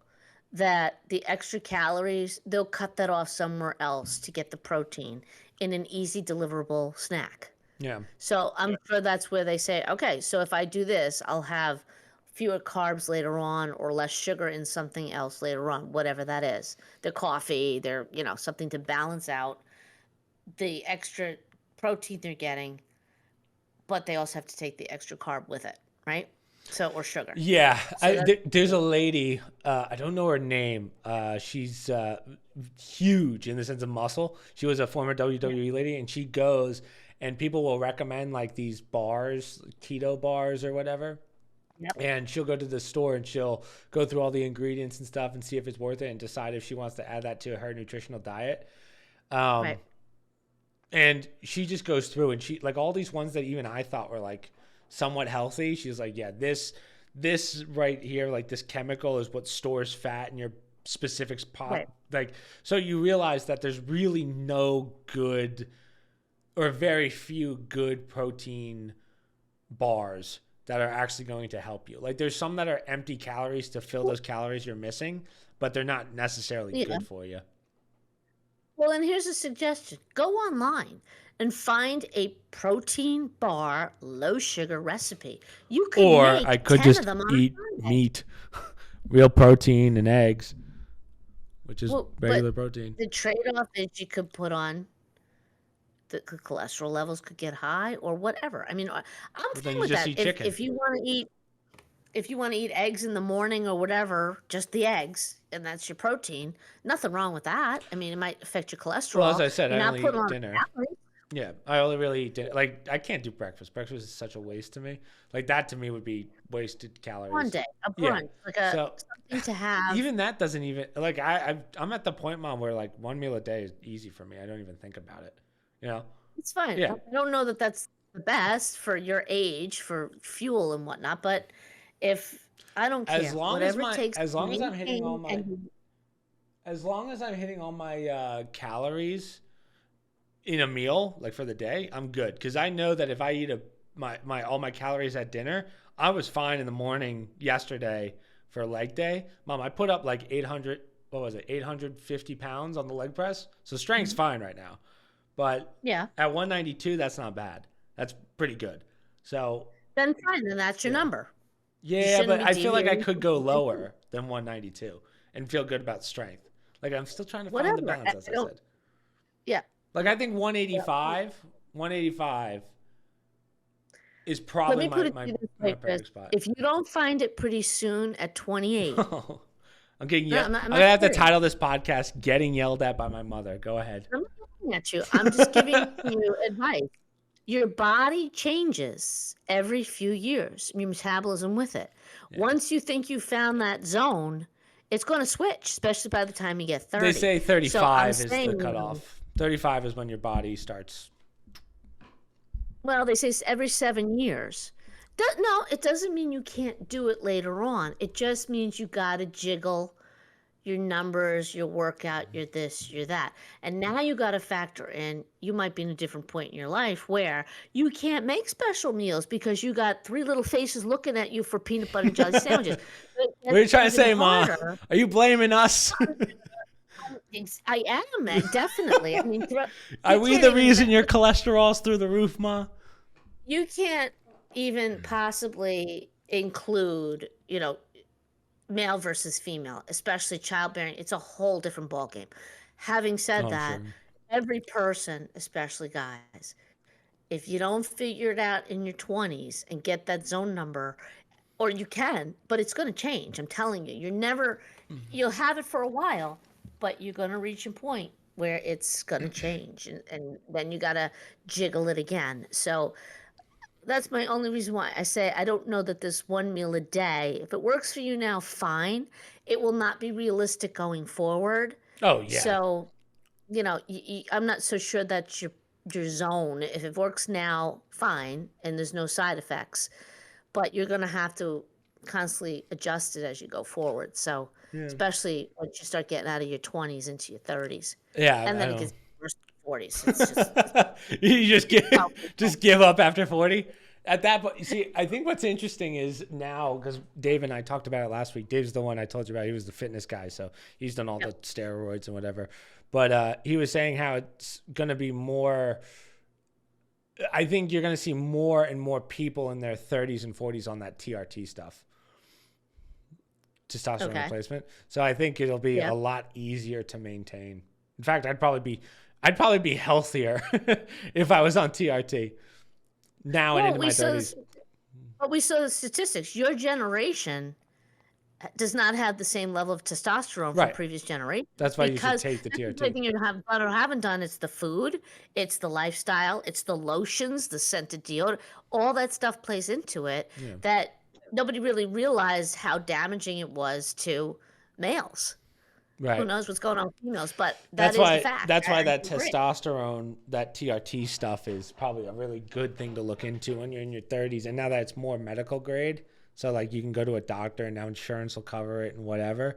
that the extra calories, they'll cut that off somewhere else to get the protein in an easy deliverable snack. Yeah. So I'm sure that's where they say, okay, so if I do this, I'll have fewer carbs later on or less sugar in something else later on, whatever that is. Their coffee, something to balance out the extra protein they're getting, but they also have to take the extra carb with it, right? So, or sugar. Yeah, So that's there's a lady. I don't know her name. She's huge in the sense of muscle. She was a former yeah. WWE lady, and she goes and people will recommend like these bars, keto bars or whatever. Yep. And she'll go to the store and she'll go through all the ingredients and stuff and see if it's worth it and decide if she wants to add that to her nutritional diet. Um, Right. and she just goes through and she like all these ones that even I thought were like somewhat healthy. She's like, yeah, this right here, like this chemical is what stores fat in your specific Right. pot. Like, so you realize that there's really no good or very few good protein bars that are actually going to help you. Like there's some that are empty calories to fill Well, those calories you're missing, but they're not necessarily yeah. good for you. Well, and here's a suggestion. Go online and find a protein bar, low sugar recipe. You could Or I make could 10 of just them on eat a Sunday. meat, real protein and eggs, which is Well, but regular protein. the trade-off is you could put on the cholesterol levels could get high or whatever. I mean, I'm But then fine you with just that. eat If chicken. you want to eat eggs in the morning or whatever, just the eggs, and that's your protein. Nothing wrong with that. I mean, it might affect your Well, as cholesterol. I said, You're I not only putting eat on dinner. calories Yeah, I only really eat dinner. Like I can't do breakfast. Breakfast is such a waste to me. Like that to me would be wasted one calories. day, a Yeah. brunch, like a So something to have. even that doesn't even like I'm at the point, mom, where like one meal a day is easy for me. I don't even think about it. You know? It's fine. Yeah. I don't know that that's the best for your age for fuel and whatnot, but if I don't As care, long as whatever it my takes as to long as I'm hitting all maintain my and as long as I'm hitting all my calories in a meal, like for the day, I'm good. Because I know that if I eat my all my calories at dinner, I was fine in the morning yesterday for leg day. Mom, I put up like 800. What was it? 850 pounds on the leg press. So strength's Mhm. fine right now. But Yeah, at 192, that's not bad. That's pretty good. So then fine, then that's your yeah, number. You yeah. shouldn't But be I feel like I deviating could from go 192. lower than 192 and feel good about strength. Like I'm still trying to find the Whatever. balance, as I I don't. said. Yeah. Like I think Yeah. 185 is Let probably me my put it my to you this my way, Chris. perfect spot. If you don't find it pretty soon at 28, I'm getting no, yelled. I'm I'm not gonna have to serious. title this podcast "Getting Yelled at by My Mother." Go ahead. I'm not looking at you. I'm just giving you advice. Your body changes every few years, your metabolism with it. Yeah. Once you think you found that zone, it's going to switch, especially by the time you get They 30. say So I'm 35 is saying, the cutoff. 35 is when your body starts. well, they say every 7 years. No, it doesn't mean you can't do it later on. It just means you got to jiggle your numbers, your workout, your this, your that. And now you got to factor in you might be in a different point in your life where you can't make special meals because you got three little faces looking at you for peanut butter and jelly sandwiches. So it What are gets you trying to even say, Ma? harder. Are you blaming us? I am, definitely. I mean, Are you we can't the even reason your cholesterol's through the roof, Ma? you can't even possibly include, male versus female, especially childbearing. It's a whole different ballgame. Having Oh, said I'm that, sure. every person, especially guys, if you don't figure it out in your 20s and get that zone number, or you can, but it's going to change. I'm telling you, you'll have it for a while, but you're going to reach a point where it's going to change. And then you got to jiggle it again. So that's my only reason why I say I don't know that this one meal a day, if it works for you now, fine. It will not be realistic going forward. Oh yeah. So, I'm not so sure that's your zone. If it works now, fine, and there's no side effects. But you're gonna have to constantly adjust it as you go forward. So, Yeah. especially once you start getting out of your 20s into your 30s, Yeah, and I then it know. gets worse in your 40s. It's just You just self-control. just give up after 40. At that point, you see, I think what's interesting is now because Dave and I talked about it last week. Dave's the one I told you about. He was the fitness guy, so he's done all the Yep. steroids and whatever. But he was saying how it's going to be more. I think you're going to see more and more people in their 30s and 40s on that TRT stuff, testosterone Okay. replacement. So I think it'll be Yeah. a lot easier to maintain. In fact, I'd probably be healthier if I was on TRT now and Well, into my 30s. But we saw the statistics. Your generation does not have the same level of testosterone from Right. previous generations That's why you should because take the that's the TRT. thing you have done or haven't done. It's the food, it's the lifestyle, it's the lotions, the scented deodorant. All that stuff plays into it Yeah. that nobody really realized how damaging it was to males. Who Right. knows what's going on with females, but that That's is the why fact. that's why I that agree. testosterone, that TRT stuff is probably a really good thing to look into when you're in your 30s. And now that it's more medical grade, so like you can go to a doctor and now insurance will cover it and whatever.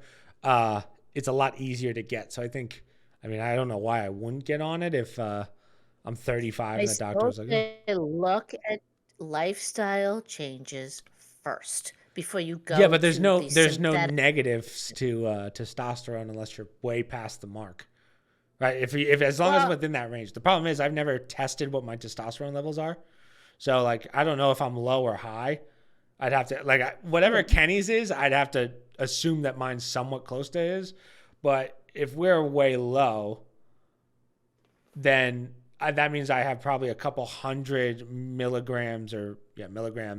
It's a lot easier to get. So I mean, I don't know why I wouldn't get on it if I'm 35 I and the doctor still was like, "Eh." say look at lifestyle changes first before you Yeah, go but to the there's no synthetic. negatives to testosterone unless you're way past the mark. Right. If as long as it's Well, within that range. The problem is I've never tested what my testosterone levels are. So like I don't know if I'm low or high. I'd have to whatever Kenny's is, I'd have to assume that mine's somewhat close to his. But if we're way low, then that means I have probably a couple hundred milligrams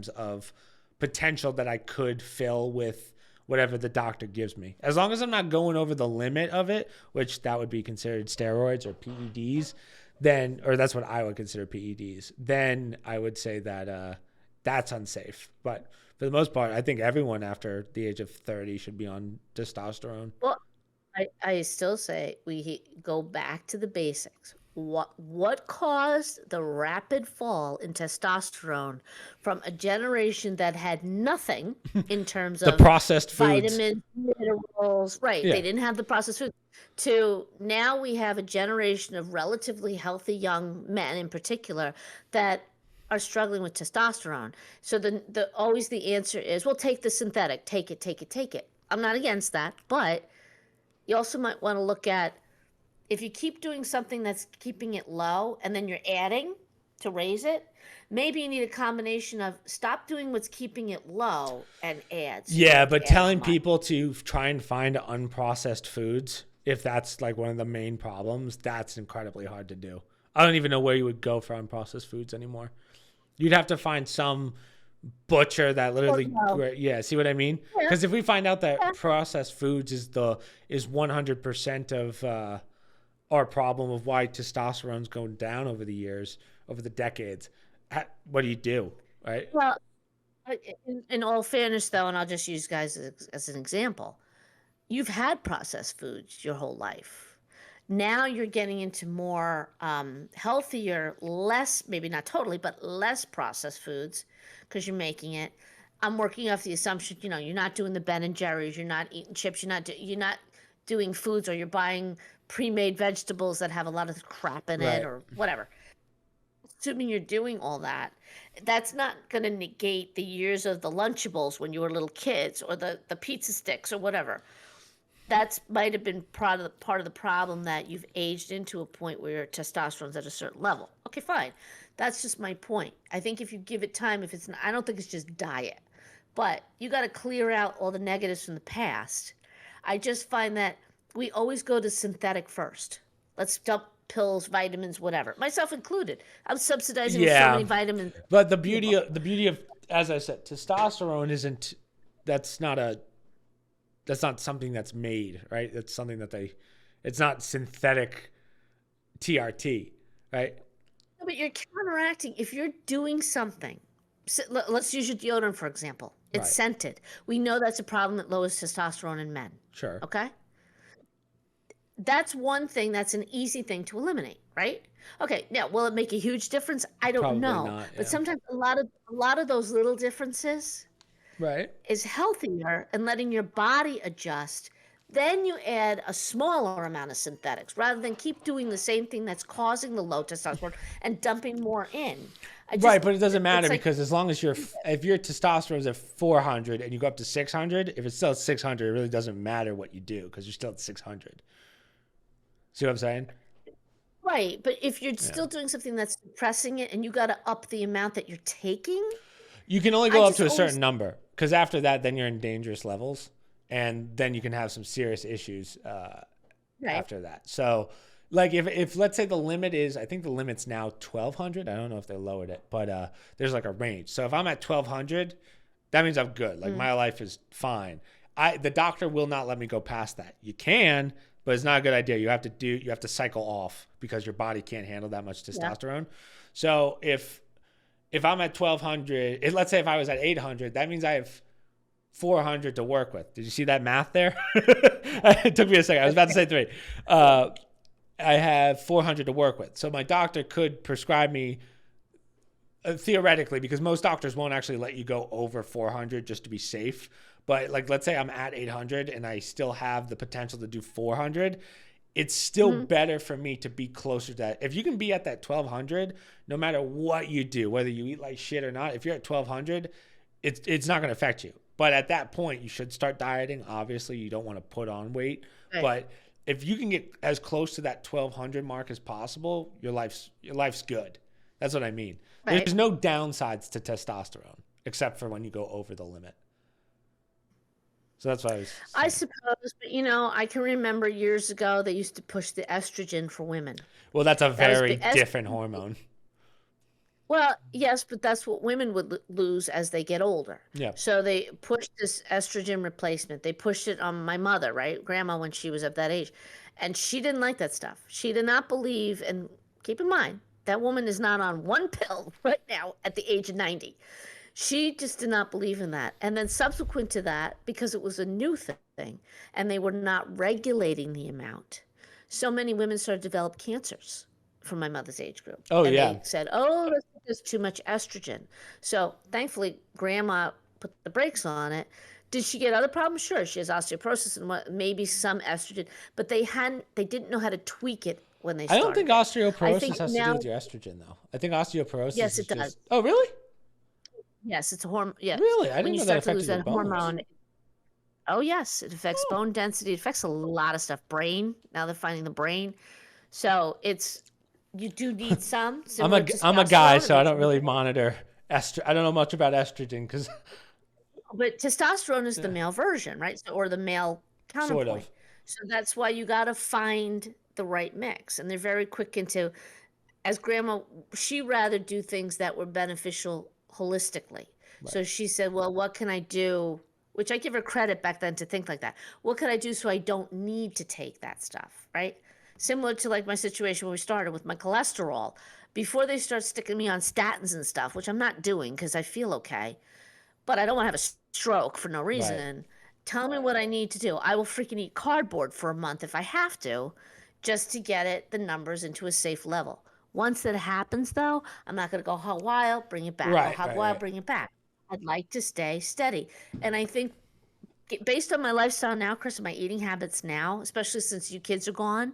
of potential that I could fill with whatever the doctor gives me. As long as I'm not going over the limit of it, which that would be considered steroids or PEDs, then, or that's what I would consider PEDs, then I would say that that's unsafe. But for the most part, I think everyone after the age of 30 should be on testosterone. well, I still say we go back to the basics. What caused the rapid fall in testosterone from a generation that had nothing in terms The of processed foods. vitamins, minerals, right? Yeah. They didn't have the processed food. To now we have a generation of relatively healthy young men in particular that are struggling with testosterone. So the always the answer is, well, take the synthetic, take it, take it, take it. I'm not against that, but you also might want to look at if you keep doing something that's keeping it low and then you're adding to raise it, maybe you need a combination of stop doing what's keeping it low and add so you don't Yeah, have but to add as telling much. people to try and find unprocessed foods, if that's like one of the main problems, that's incredibly hard to do. I don't even know where you would go for unprocessed foods anymore. You'd have to find some butcher that Well, literally, no. yeah, see what I mean? Yeah, Because if we find out yeah. that processed foods is 100% of our problem of why testosterone's going down over the years, over the decades, what do you do, right? Well, in all fairness, though, and I'll just use guys as an example, you've had processed foods your whole life. Now you're getting into more healthier, less, maybe not totally, but less processed foods because you're making it. I'm working off the assumption, you're not doing the Ben and Jerry's, you're not eating chips, you're not doing foods, or you're buying pre-made vegetables that have a lot of crap in it Right. or whatever. Assuming you're doing all that, that's not going to negate the years of the Lunchables when you were little kids or the pizza sticks or whatever. That's might have been part of the problem that you've aged into a point where your testosterone's at a certain level. Okay, fine. That's just my point. I think if you give it time, if it's not, I don't think it's just diet, but you got to clear out all the negatives from the past. I just find that we always go to synthetic first. Let's dump pills, vitamins, whatever, myself included. I'm subsidizing with so many Yeah. vitamins. But the beauty of, as I said, testosterone isn't, that's not a, that's not something that's made, right? That's something that it's not synthetic TRT, right? But you're counteracting if you're doing something. Let's use your deodorant for example. It's Right. scented. We know that's a problem that lowers testosterone in men. Sure. Okay, that's one thing. That's an easy thing to eliminate, right? Okay, now will it make a huge difference? I don't Probably know, not. but Yeah. sometimes a lot of those little differences Right. is healthier and letting your body adjust. Then you add a smaller amount of synthetics rather than keep doing the same thing that's causing the low testosterone and dumping more in. Right, but it doesn't matter It's like, because as long as if your testosterone is at 400 and you go up to 600, if it's still at 600, it really doesn't matter what you do because you're still at 600. See what I'm saying? right, but if you're still doing something that's suppressing it and you got to up the amount that you're taking, You can only I go up just to a always certain number because after that, then you're in dangerous levels, and then you can have some serious issues right. after that. So like if let's say the limit is, I think the limit's now 1,200. I don't know if they lowered it, but there's like a range. So if I'm at 1,200, that means I'm good. Like my life is fine. The doctor will not let me go past that. You can, but it's not a good idea. You have to cycle off because your body can't handle that much testosterone. Yeah. So if I'm at 1,200, let's say if I was at 800, that means I have 400 to work with. Did you see that math there? It took me a second. I was about to say 3. I have 400 to work with. So my doctor could prescribe me, theoretically, because most doctors won't actually let you go over 400 just to be safe. But like, let's say I'm at 800 and I still have the potential to do 400. It's still better for me to be closer to that. If you can be at that 1,200, no matter what you do, whether you eat like shit or not, if you're at 1,200, it's not going to affect you. But at that point, you should start dieting. Obviously, you don't want to put on weight. Right. But if you can get as close to that 1,200 mark as possible, your life's good. That's what I mean. Right. There's no downsides to testosterone except for when you go over the limit. So that's what I was saying. I suppose, but I can remember years ago they used to push the estrogen for women. Well, that's a very different hormone. Well, yes, but that's what women would lose as they get older. Yeah. So they pushed this estrogen replacement. They pushed it on my mother, right? Grandma, when she was at that age. And she didn't like that stuff. She did not believe, and keep in mind, that woman is not on one pill right now at the age of 90. She just did not believe in that. And then subsequent to that, because it was a new thing, and they were not regulating the amount, so many women started to develop cancers from my mother's age group. Oh, and yeah. They said, there's too much estrogen. So thankfully, Grandma put the brakes on it. Did she get other problems? Sure. She has osteoporosis and maybe some estrogen, but they didn't know how to tweak it when they started. I don't think osteoporosis has to do with your estrogen, though. I think osteoporosis Yes, it does. Oh, really? Yes, it's a hormone. Yes. Really? I didn't know that affected your bones. Hormone. Oh, yes. It affects bone density. It affects a lot of stuff. Brain. Now they're finding the brain. So you do need some. I'm a guy, so I don't really monitor estrogen. I don't know much about estrogen because. But testosterone is the male version, right? So, or the male counterpoint. Sort of. So that's why you got to find the right mix. And they're very quick into, as Grandma, she rather do things that were beneficial holistically. Right. So she said, well, what can I do? Which I give her credit back then to think like that. What can I do so I don't need to take that stuff, right? Similar to like my situation when we started with my cholesterol. Before they start sticking me on statins and stuff, which I'm not doing because I feel okay, but I don't want to have a stroke for no reason. Right. Tell me what I need to do. I will freaking eat cardboard for a month if I have to, just to get the numbers into a safe level. Once that happens, though, I'm not going to go hot wild, bring it back. Right, hot wild, bring it back. I'd like to stay steady. And I think based on my lifestyle now, Chris, and my eating habits now, especially since you kids are gone,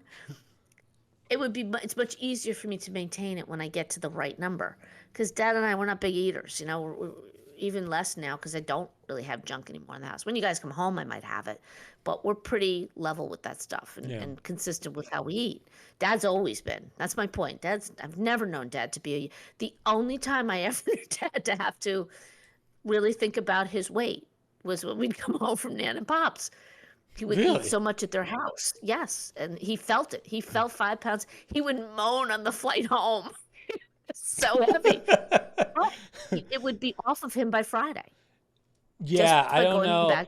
it's much easier for me to maintain it when I get to the right number. Because Dad and I, we're not big eaters, we're even less now because I don't really have junk anymore in the house. When you guys come home, I might have it, but we're pretty level with that stuff and consistent with how we eat. Dad's always been. That's my point. I've never known Dad to be the only time I ever knew Dad to have to really think about his weight was when we'd come home from Nan and Pop's. He would eat so much at their house. Yes. And he felt it. He felt 5 pounds. He would moan on the flight home. So heavy. It would be off of him by Friday. Yeah, I don't know.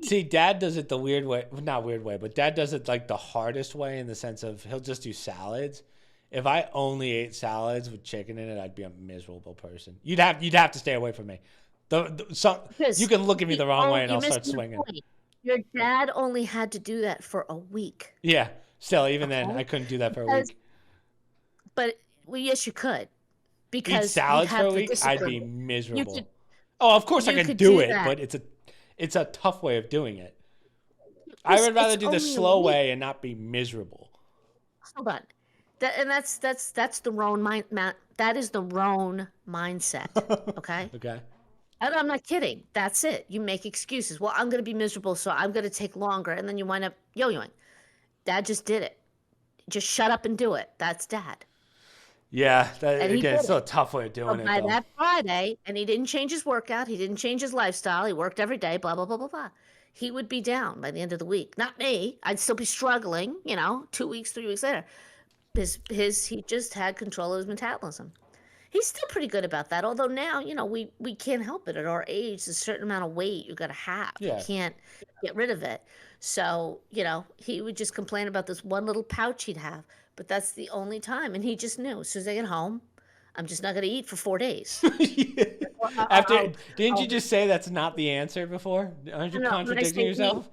See, Dad does it the weird way. Not weird way, but Dad does it like the hardest way in the sense of he'll just do salads. If I only ate salads with chicken in it, I'd be a miserable person. You'd have to stay away from me. You can look at me the wrong way and I'll start swinging. Your dad only had to do that for a week. Yeah. Still, even then, I couldn't do that for a week. But, well, yes, you could. Because eat salads for a week, I'd be miserable. Of course I could do it, but it's a tough way of doing it. I would rather do the slow way and not be miserable. Hold on. That's the wrong that is the wrong mindset. Okay? Okay. I'm not kidding. That's it. You make excuses. Well, I'm going to be miserable, so I'm going to take longer. And then you wind up yo-yoing. Dad just did it. Just shut up and do it. That's Dad. Yeah. It's still a tough way of doing it. By that Friday, and he didn't change his workout. He didn't change his lifestyle. He worked every day, blah, blah, blah, blah, blah. He would be down by the end of the week. Not me. I'd still be struggling, 2 weeks, 3 weeks later. He just had control of his metabolism. He's still pretty good about that. Although now, we can't help it at our age. There's a certain amount of weight you got to have. You Yeah. can't get rid of it. So, he would just complain about this one little pouch he'd have. But that's the only time. And he just knew as soon as I get home, I'm just not going to eat for 4 days. After, I'll, didn't you I'll, just say that's not the answer before? Aren't you no, when I contradicting say eat, yourself?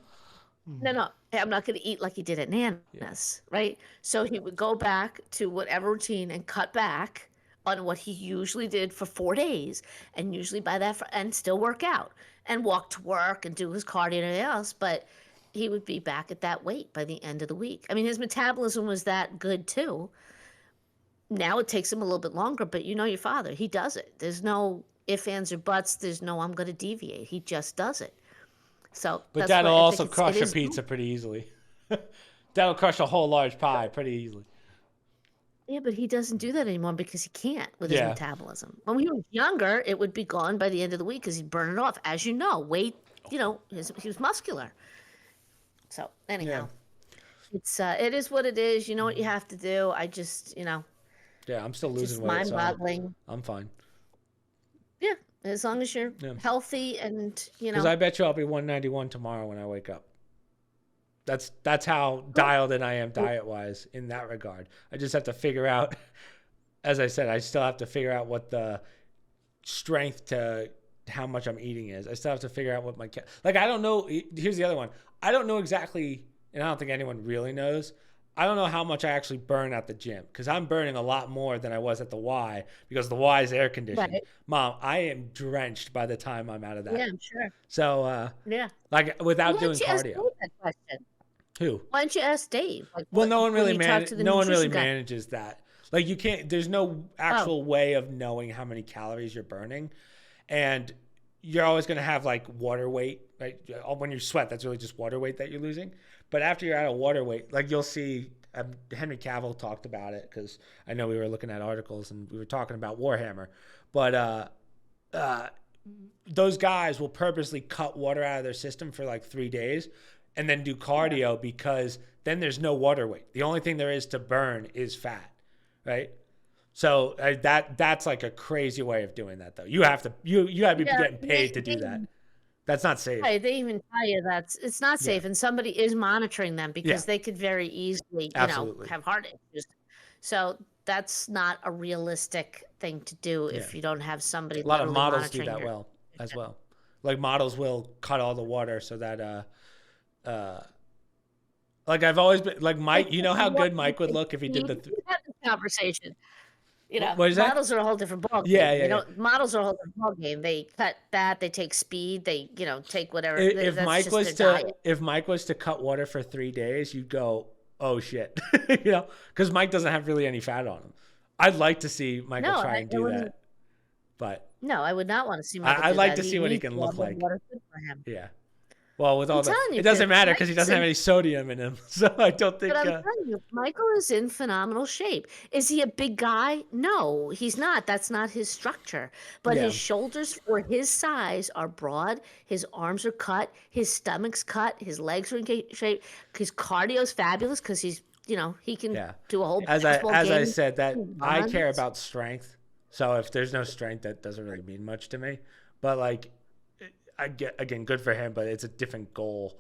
no, I'm not going to eat like he did at Yeah. Nana's, right? So he would go back to whatever routine and cut back on what he usually did for 4 days, and usually by that, and still work out and walk to work and do his cardio and everything else. But he would be back at that weight by the end of the week. I mean, his metabolism was that good too. Now it takes him a little bit longer, but your father, he does it. There's no ifs, ands, or buts. There's no I'm going to deviate. He just does it. So But that's why that'll I think also crush it a is. pizza pretty easily. That'll crush a whole large pie pretty easily. Yeah, but he doesn't do that anymore because he can't with his Yeah. metabolism. When he was younger, it would be gone by the end of the week because he'd burn it off. As you know, weight, he was muscular. So anyhow, it is what it is. You know what you have to do. I just, Yeah, I'm still just losing weight, so mind-boggling. I'm fine. Yeah, as long as you're Yeah. healthy and Because I bet you I'll be 191 tomorrow when I wake up. That's how dialed in I am diet-wise in that regard. I just have to figure out, as I said, I still have to figure out what the strength to how much I'm eating is. I still have to figure out what I don't know. Here's the other one. I don't know exactly, and I don't think anyone really knows. I don't know how much I actually burn at the gym because I'm burning a lot more than I was at the Y because the Y is air conditioned. Right. Mom, I am drenched by the time I'm out of that. Yeah, I'm sure. So, Yeah. without Why doing don't you ask cardio. Dave that question? Who? Why don't you ask Dave? Like, Well, no one when really you talk to the no one really nutrition guy? manages that. Like you can't. There's no actual way of knowing how many calories you're burning, and you're always going to have like water weight. Right? When you sweat, that's really just water weight that you're losing. But after you're out of water weight, like you'll see. Henry Cavill talked about it because I know we were looking at articles and we were talking about WokeHammer, but those guys will purposely cut water out of their system for like 3 days and then do cardio because then there's no water weight. The only thing there is to burn is fat, right? So that's like a crazy way of doing that though. You have to be getting paid to do that. That's not safe. Right, they even tell you it's not safe, and somebody is monitoring them because they could very easily, Absolutely. have heart issues. So that's not a realistic thing to do if you don't have somebody. A lot of models do monitoring that as well. Like models will cut all the water so that like I've always been like Mike. You know how good Mike would look if he did the. We had this conversation. What is that? Models are a whole different ballgame. Yeah. Models are a whole different ballgame. They cut that. They take speed. They, take whatever. If that's Mike just was their to diet. if Mike was to cut water for 3 days, you'd go, oh shit, because Mike doesn't have really any fat on him. I'd like to see Michael try and do that, but no, I would not want to see Michael. I'd do like that. to see what he can look what like. Water's good for him. Yeah. Well, with all telling you, it doesn't matter because he Mike's doesn't have any sodium in him, so I don't think. But I'm telling you, Michael is in phenomenal shape. Is he a big guy? No, he's not. That's not his structure. But his shoulders, for his size, are broad. His arms are cut. His stomach's cut. His legs are in shape. His cardio's fabulous because he's, he can do a whole. As I game. said, that I care about strength. So if there's no strength, that doesn't really mean much to me. But like. Again, good for him, but it's a different goal,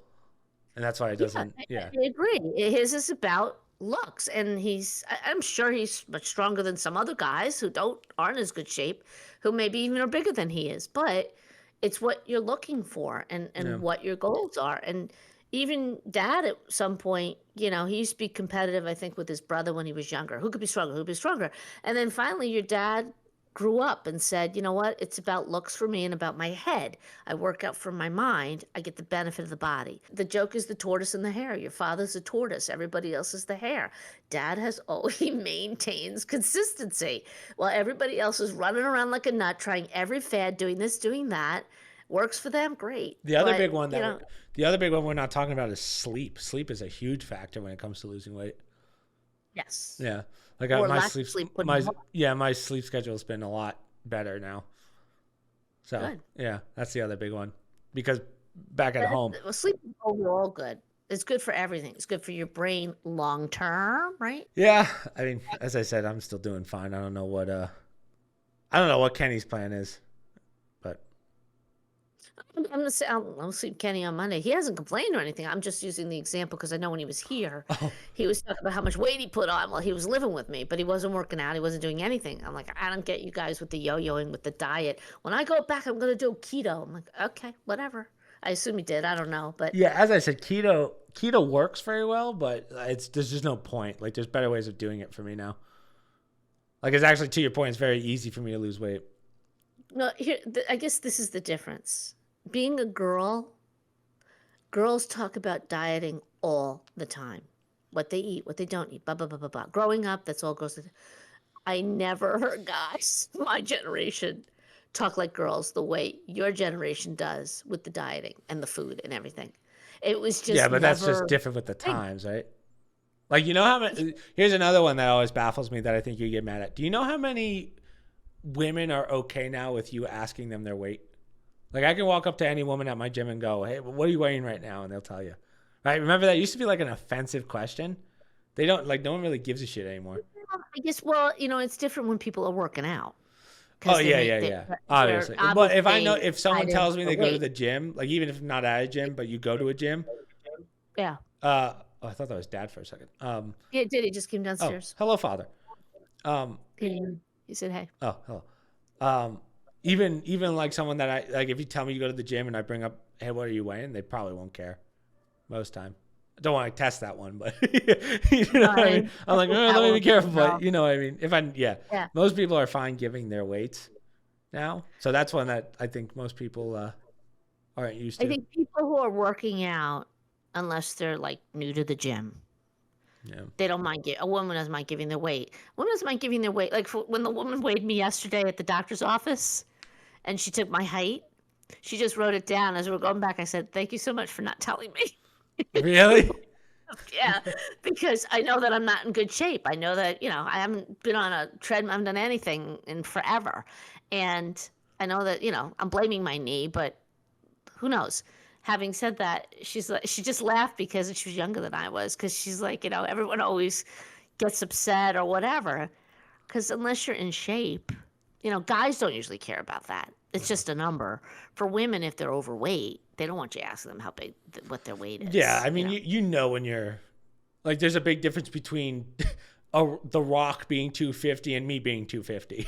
and that's why it doesn't. I agree. His is about looks, and I'm sure he's much stronger than some other guys who aren't as good shape, who maybe even are bigger than he is. But it's what you're looking for, and what your goals are, and even Dad at some point, he used to be competitive. I think with his brother when he was younger. Who could be stronger? Who could be stronger? And then finally, your dad grew up and said, you know what? It's about looks for me and about my head. I work out from my mind. I get the benefit of the body. The joke is the tortoise and the hare. Your father's the tortoise. Everybody else is the hare. Dad he maintains consistency while everybody else is running around like a nut, trying every fad, doing this, doing that. Works for them, great. The other big one we're not talking about is sleep. Sleep is a huge factor when it comes to losing weight. Yes. Yeah. Like my sleep schedule has been a lot better now. So good. yeah, that's the other big one because back at home, sleep is overall good. It's good for everything. It's good for your brain long term, right? Yeah, I mean, as I said, I'm still doing fine. I don't know what Kenny's plan is, but I'm gonna say I'll see Kenny on Monday. He hasn't complained or anything. I'm just using the example because I know when he was here, oh he was talking about how much weight he put on while he was living with me, but he wasn't working out. He wasn't doing anything. I'm like, I don't get you guys with the yo-yoing with the diet. When I go back, I'm gonna do keto. I'm like, okay, whatever. I assume he did. I don't know, but yeah, as I said, keto works very well, but there's just no point. Like there's better ways of doing it for me now. Like it's actually to your point, it's very easy for me to lose weight. no. I guess this is the difference. Being a girl, girls talk about dieting all the time. What they eat, what they don't eat, blah blah blah blah blah. Growing up, that's all girls. I never heard guys, my generation, talk like girls the way your generation does with the dieting and the food and everything. It was Yeah, just but that's just never different with the thing. times, right? Like you know how many? Here's another one that always baffles me that I think you get mad at. Do you know how many women are okay now with you asking them their weight? Like I can walk up to any woman at my gym and go, "Hey, what are you weighing right now?" And they'll tell you. Right? Remember that used to be like an offensive question. They don't like. No one really gives a shit anymore. I guess, well, it's different when people are working out Oh because yeah, yeah, yeah. they're Obviously, but obviously if someone tied into tells me the they go to weight. the gym, like even if not at a gym, but you go to a gym, Yeah. oh, I thought that was dad for a second. Yeah, it did. He just came Oh, downstairs. hello, father. He said, hey. Oh, hello. Um, even like someone that I like, if you tell me you go to the gym and I bring up, hey, what are you weighing? They probably won't care most time. I don't want to test that one, but you know what I mean. I'm like, oh, let me be careful, but you know what I mean. Yeah. Most people are fine giving their weights now, so that's one that I think most people aren't used I to. think people who are working out, unless they're like new to the gym, Yeah. they don't mind. A woman doesn't mind giving their weight. Women doesn't mind giving their weight. Like when the woman weighed me yesterday at the doctor's office, and she took my height. She just wrote it down as we were going back. I said, "Thank you so much for not telling me." Really? Yeah, because I know that I'm not in good shape. I know that I haven't been on a treadmill, I haven't done anything in forever, and I know that I'm blaming my knee, but who knows? Having said that, she just laughed because she was younger than I was. Because she's like, everyone always gets upset or whatever. Because unless you're in shape, guys don't usually care about that. It's just a number. For women, if they're overweight, they don't want you asking them how big, what their weight Yeah, is. I mean, you know when you're like, there's a big difference between The Rock being 250 and me being 250.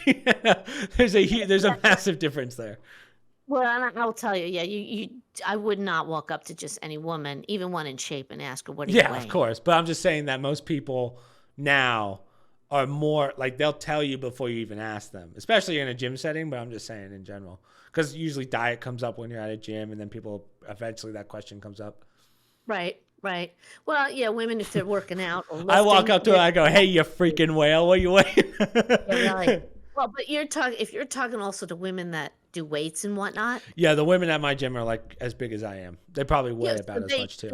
There's a massive difference there. Well, and I'll tell you, yeah, I would not walk up to just any woman, even one in shape, and ask her, "What do you Yeah, of weigh?" course. But I'm just saying that most people now are more like they'll tell you before you even ask them, especially in a gym setting. But I'm just saying in general, because usually diet comes up when you're at a gym, and then people eventually that question comes up. Right, right. Well, yeah, women if they're working out or I walk lifting, up to her, I go, "Hey, you freaking whale, what are you weighing?" yeah, really. Well, but if you're talking also to women that do weights and whatnot, Yeah, the women at my gym are like as big as I am. They probably yeah, weigh so about as much too.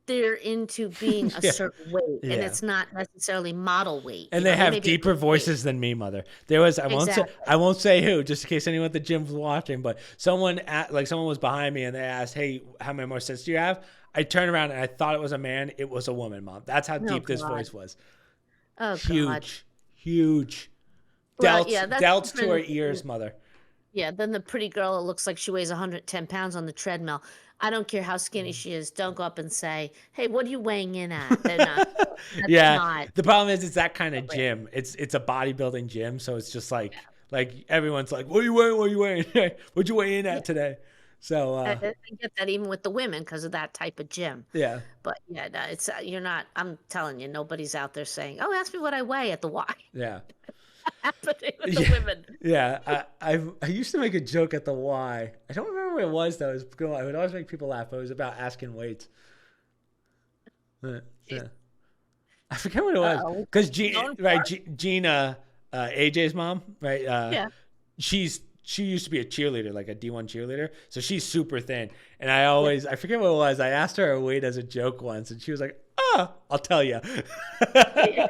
they're into being a Yeah, certain weight, and yeah. it's not necessarily model weight. And they They may have be a deeper good weight. voices than me, mother. There was Exactly. I won't say who, just in case anyone at the gym's watching, but someone was behind me and they asked, "Hey, how many more sets do you have?" I turned around and I thought it was a man. It was a woman, Mom. That's how Oh deep this God. voice was. Oh God. Huge, huge. Well, yeah, that's Delts to her different. ears, mother. Yeah, then the pretty girl that looks like she weighs 110 pounds on the treadmill. I don't care how skinny she is. Don't go up and say, "Hey, what are you weighing in at?" They're not. That's Yeah. not The problem is it's that kind of appropriate. gym. It's a bodybuilding gym, so it's just like everyone's like, "What are you weighing? What are you weighing? What'd you weigh in Yeah, at today?" So I get that even with the women because of that type of gym. yeah. But yeah, no, it's you're not. I'm telling you, nobody's out there saying, "Oh, ask me what I weigh at the Y." Yeah. Happening with the Yeah. women. Yeah. I used to make a joke at the Y. I don't remember what it was though. It was cool. I would always make people laugh, but it was about asking weights. Jeez. Yeah. I forget what it was. Uh-oh. Because Going right, for it? Gina, AJ's mom, right? Yeah. She used to be a cheerleader, like a D1 cheerleader. So she's super thin. And Yeah. I forget what it was. I asked her her weight as a joke once, and she was like, I'll tell you. Yeah.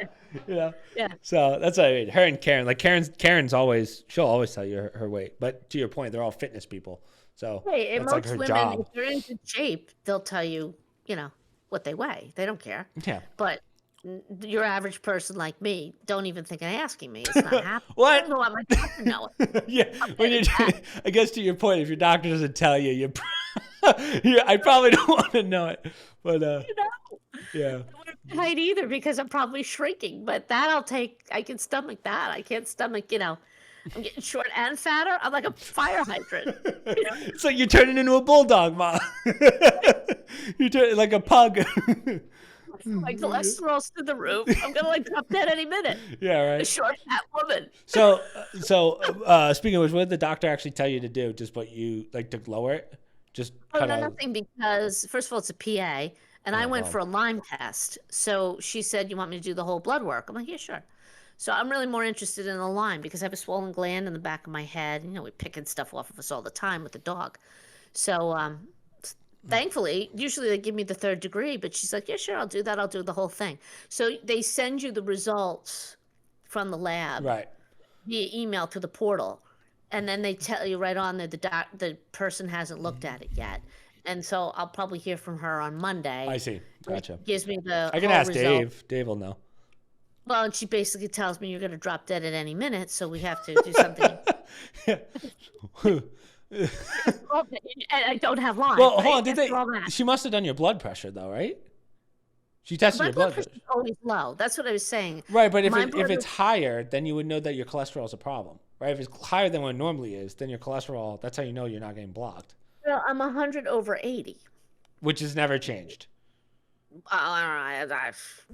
You know? Yeah. So that's what I mean. Her and Karen, like she'll always tell you her weight. But to your point, they're all fitness people. So Hey, and that's like most her women, if job. they're in good shape, they'll tell you what they weigh. They don't care. Yeah. But your average person like me don't even think of asking me. It's not happening. I What? don't know what my doctor knows. Yeah. When you, I guess to your point, if your doctor doesn't tell you, I probably don't want to know it. But yeah. Height either because I'm probably shrinking, but that I can stomach that. I can't stomach, I'm getting short and fatter. I'm like a fire hydrant. It's like you're turning into a bulldog, Mom. You're turning like a pug. My cholesterol's through the roof. I'm gonna drop dead any minute. Yeah, A right. short fat woman. So, speaking of which, what did the doctor actually tell you to do? Just what you like to lower it? Just cut out. Nothing because first of all, it's a PA, and I went well. for a Lyme test. So she said, "You want me to do the whole blood work?" I'm like, "Yeah, sure." So I'm really more interested in the Lyme because I have a swollen gland in the back of my head. We're picking stuff off of us all the time with the dog. So thankfully, usually they give me the 3rd degree, but she's like, "Yeah, sure, I'll do that. I'll do the whole thing." So they send you the results from the lab Right. via email to the portal, and then they tell you right on there the person hasn't looked at it yet. And so I'll probably hear from her on Monday. I see. Gotcha. It gives me the I can whole ask result. Dave. Dave will know. Well, and she basically tells me you're going to drop dead at any minute, so we have to do something. And I don't have Lyme. Well, but hold on. Did after all that, She must have done your blood pressure, though, right? She tested my your blood blood pressure is always low. That's what I was saying. Right, but if My if blood it's is- higher, then you would know that your cholesterol is a problem, right? If it's higher than what it normally is, then your cholesterol, that's how you know you're not getting blocked, Well, I'm 100/80. which has never changed.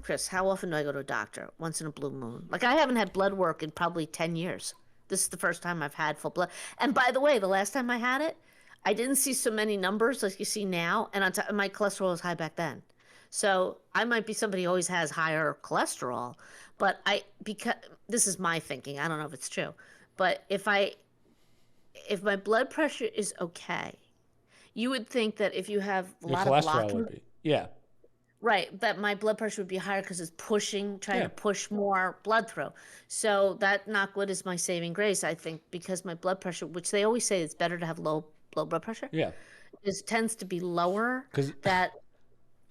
Chris, how often do I go to a doctor? Once in a blue moon. Like, I haven't had blood work in probably 10 years. This is the first time I've had full blood. And by the way, the last time I had it, I didn't see so many numbers like you see now, and on top, my cholesterol was high back then. So I might be somebody who always has higher cholesterol, but because this is my thinking, I don't know if it's true, but if my blood pressure is okay, you would think that if you have a Your lot of cholesterol blocking, would be. Yeah. right, that my blood pressure would be higher because it's trying Yeah. to push more blood through. So that, knock wood, is my saving grace, I think, because my blood pressure, which they always say it's better to have low blood pressure, Yeah. tends to be lower. 'Cause That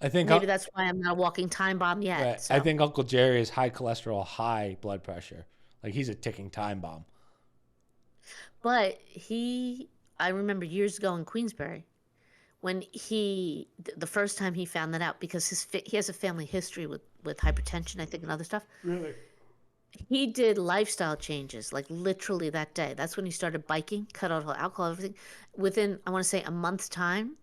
I think maybe that's why I'm not a walking time bomb yet. right. So. I think Uncle Jerry is high cholesterol, high blood pressure. Like he's a ticking time bomb. But I remember years ago in Queensbury, when the first time he found that out, because he has a family history with hypertension, I think, and other stuff. Really? He did lifestyle changes, like literally that day. That's when he started biking, cut out all alcohol, everything. Within, I want to say, a month's time,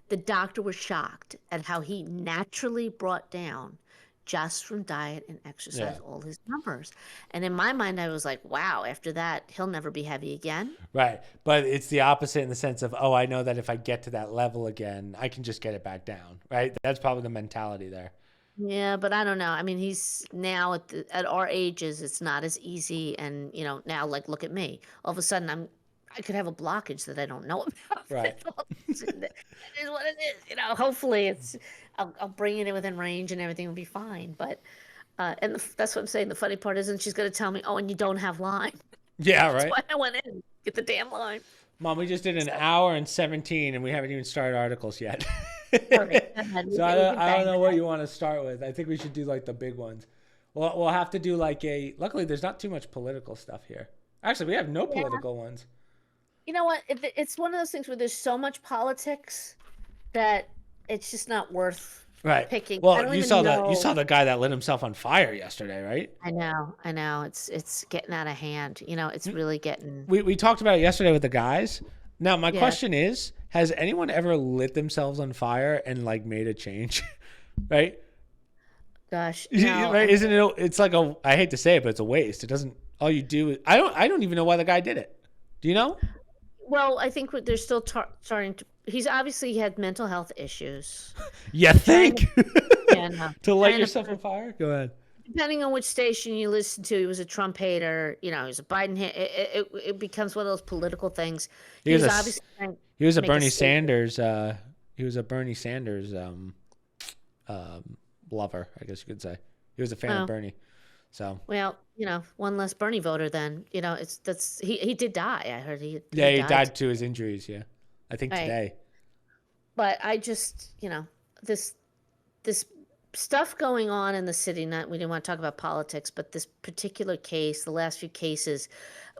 the doctor was shocked at how he naturally brought down, just from diet and exercise, Yeah. all his numbers. And in my mind, I was like, wow, after that, he'll never be heavy again. Right. But it's the opposite in the sense of, oh, I know that if I get to that level again, I can just get it back down. Right. That's probably the mentality there. Yeah, but I don't know. I mean, he's now at our ages, it's not as easy. And, now, like, look at me. All of a sudden, I could have a blockage that I don't know about. Right. It is what it is. Hopefully I'll bring it in within range and everything will be fine. But, that's what I'm saying. The funny part isn't she's going to tell me, oh, and you don't have Lyme. Yeah. That's Right. why I went in, get the damn Lyme. Mom, we just did an hour and 17 and we haven't even started articles yet. Perfect. Go ahead. So We I can don't bang know it what out. you want to start with. I think we should do like the big ones. We'll have to do like luckily there's not too much political stuff here. Actually, we have no political ones. You know what? It's one of those things where there's so much politics that it's just not worth Right. picking. I Well, don't you even saw know. you saw the guy that lit himself on fire yesterday, right? I know. It's getting out of hand. It's really getting. We talked about it yesterday with the guys. Now, my Yeah. question is, has anyone ever lit themselves on fire and like made a change? Right? Gosh, no. Right? Isn't it? It's like I hate to say it, but it's a waste. It doesn't. All you do is I don't even know why the guy did it. Do you know? Well, I think they're still starting to. He had mental health issues. You think? Yeah, no. To light Trying to- yourself on fire? Go ahead. Depending on which station you listen to, he was a Trump hater. He was a Biden hater. It becomes one of those political things. He was a obviously trying to He was a make a Bernie statement. Sanders. He was a Bernie Sanders lover, I guess you could say. He was a fan Oh. of Bernie. So Well, one less Bernie voter. Then he did die. I heard he died to his injuries. Yeah, I think Right. today. But I just, this this stuff going on in the city. Not we didn't want to talk about politics, but this particular case, the last few cases,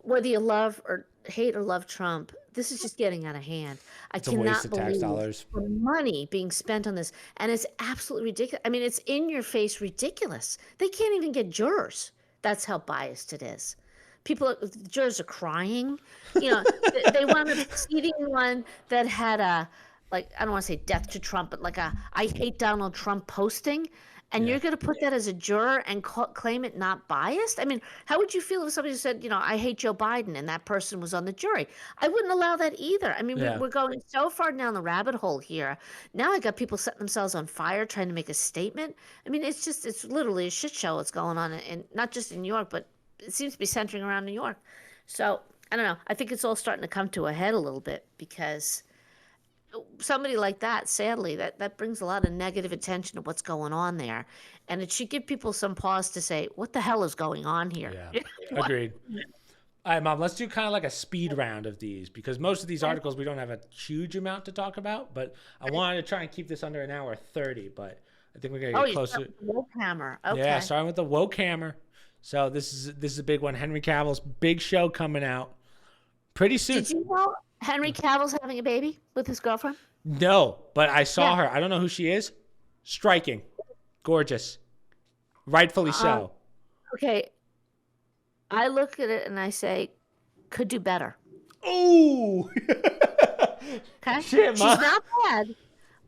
whether you love or hate or love Trump, this is just getting out of hand. I It's a waste cannot of tax believe dollars. the money being spent on this, and it's absolutely ridiculous. I mean, it's in your face ridiculous. They can't even get jurors. That's how biased it is. People, jurors are crying. You know, they wound up seating one that had a, like, I don't want to say death to Trump, but like a I hate Donald Trump posting. And Yeah. you're going to put that as a juror and claim it not biased? I mean, how would you feel if somebody said, you know, I hate Joe Biden and that person was on the jury? I wouldn't allow that either. I mean, Yeah. we're going so far down the rabbit hole here. Now I got people setting themselves on fire trying to make a statement. I mean, it's literally a shit show what's going on, and not just in New York, but it seems to be centering around New York. So I don't know. I think it's all starting to come to a head a little bit because somebody like that, sadly, that brings a lot of negative attention to what's going on there, and it should give people some pause to say, what the hell is going on here? Yeah. Agreed. All right, Mom, let's do kind of like a speed round of these because most of these articles we don't have a huge amount to talk about, but I wanted to try and keep this under an hour 30, but I think we're going to get closer. WokeHammer. Okay. Yeah, starting with the WokeHammer. So this is a big one. Henry Cavill's big show coming out pretty soon. Did you know Henry Cavill's having a baby with his girlfriend? No, but I saw her. I don't know who she is. Striking. Gorgeous. Rightfully so. Okay. I look at it and I say, could do better. Ooh. Okay. Shit, She's Mom. not bad,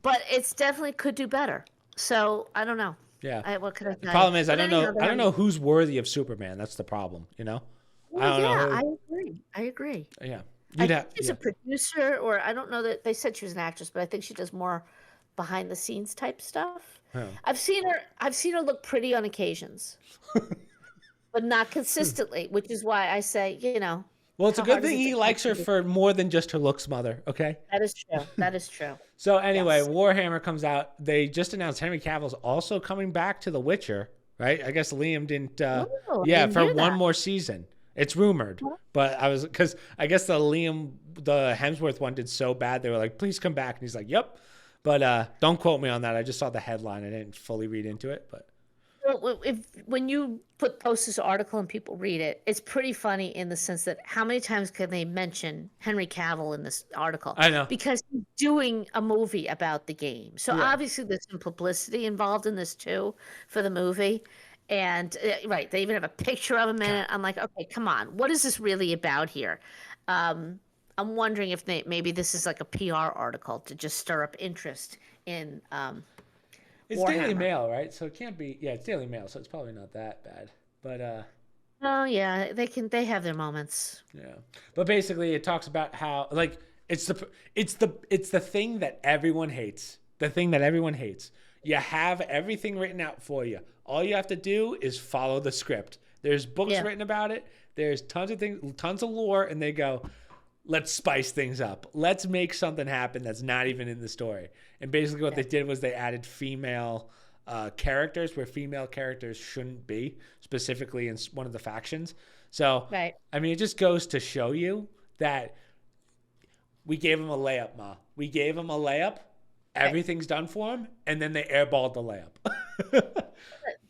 but it's definitely could do better. So I don't know. Yeah. What could I say? The problem is I But don't know. anyhow, I don't know who's worthy of Superman. That's the problem. You know. Well, I don't know. I agree. I agree. Yeah. I think she's a producer, or I don't know that they said she was an actress, but I think she does more behind the scenes type stuff. Yeah. I've seen her look pretty on occasions, but not consistently, which is why I say, you know. Well, it's a how good hard is thing it he to likes her actually- for more than just her looks, mother. Okay. That is true. That is true. So anyway, Yes. Warhammer comes out. They just announced Henry Cavill's also coming back to The Witcher, right? I guess Liam didn't. I Yeah, didn't for hear one that. more season. It's rumored, but because I guess the Hemsworth one did so bad, they were like, "Please come back," and he's like, "Yep." But don't quote me on that. I just saw the headline. I didn't fully read into it, but Well, when you post this article and people read it, it's pretty funny in the sense that how many times can they mention Henry Cavill in this article? I know. Because he's doing a movie about the game. So Yeah. obviously there's some publicity involved in this too for the movie. And right, they even have a picture of him in it. I'm like, okay, come on. What is this really about here? I'm wondering if maybe this is like a PR article to just stir up interest in it's Daily Warhammer. Mail, right? So it can't be. Yeah, it's Daily Mail, so it's probably not that bad. But Oh yeah, they have their moments. yeah. But basically, it talks about how like it's the thing that everyone hates. The thing that everyone hates. You have everything written out for you. All you have to do is follow the script. There's books Yeah. written about it. There's tons of things, tons of lore, and they go, let's spice things up. Let's make something happen that's not even in the story. And basically what they did was they added female characters where female characters shouldn't be, specifically in one of the factions. So, Right. I mean, it just goes to show you that we gave him a layup, Ma. We gave him a layup. Everything's done for him. And then they airballed the layup.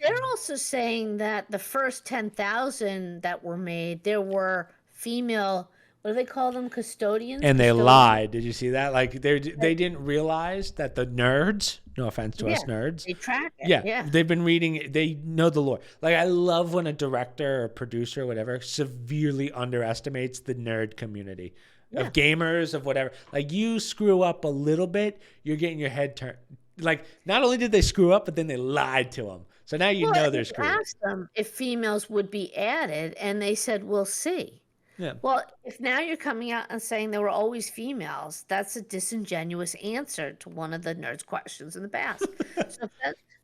They're also saying that the first 10,000 that were made, there were female, what do they call them, custodians? And they Custodians? lied. Did you see that? Like they didn't realize that the nerds, no offense to us Yeah, nerds. They track it. Yeah, they've been reading. They know the lore. Like I love when a director or producer or whatever severely underestimates the nerd community of gamers of whatever. Like you screw up a little bit, you're getting your head turned. Like not only did they screw up, but then they lied to them. So now you know they're screwed. I asked them if females would be added, and they said, we'll see. Yeah. Well, if now you're coming out and saying there were always females, that's a disingenuous answer to one of the nerds' questions in the past.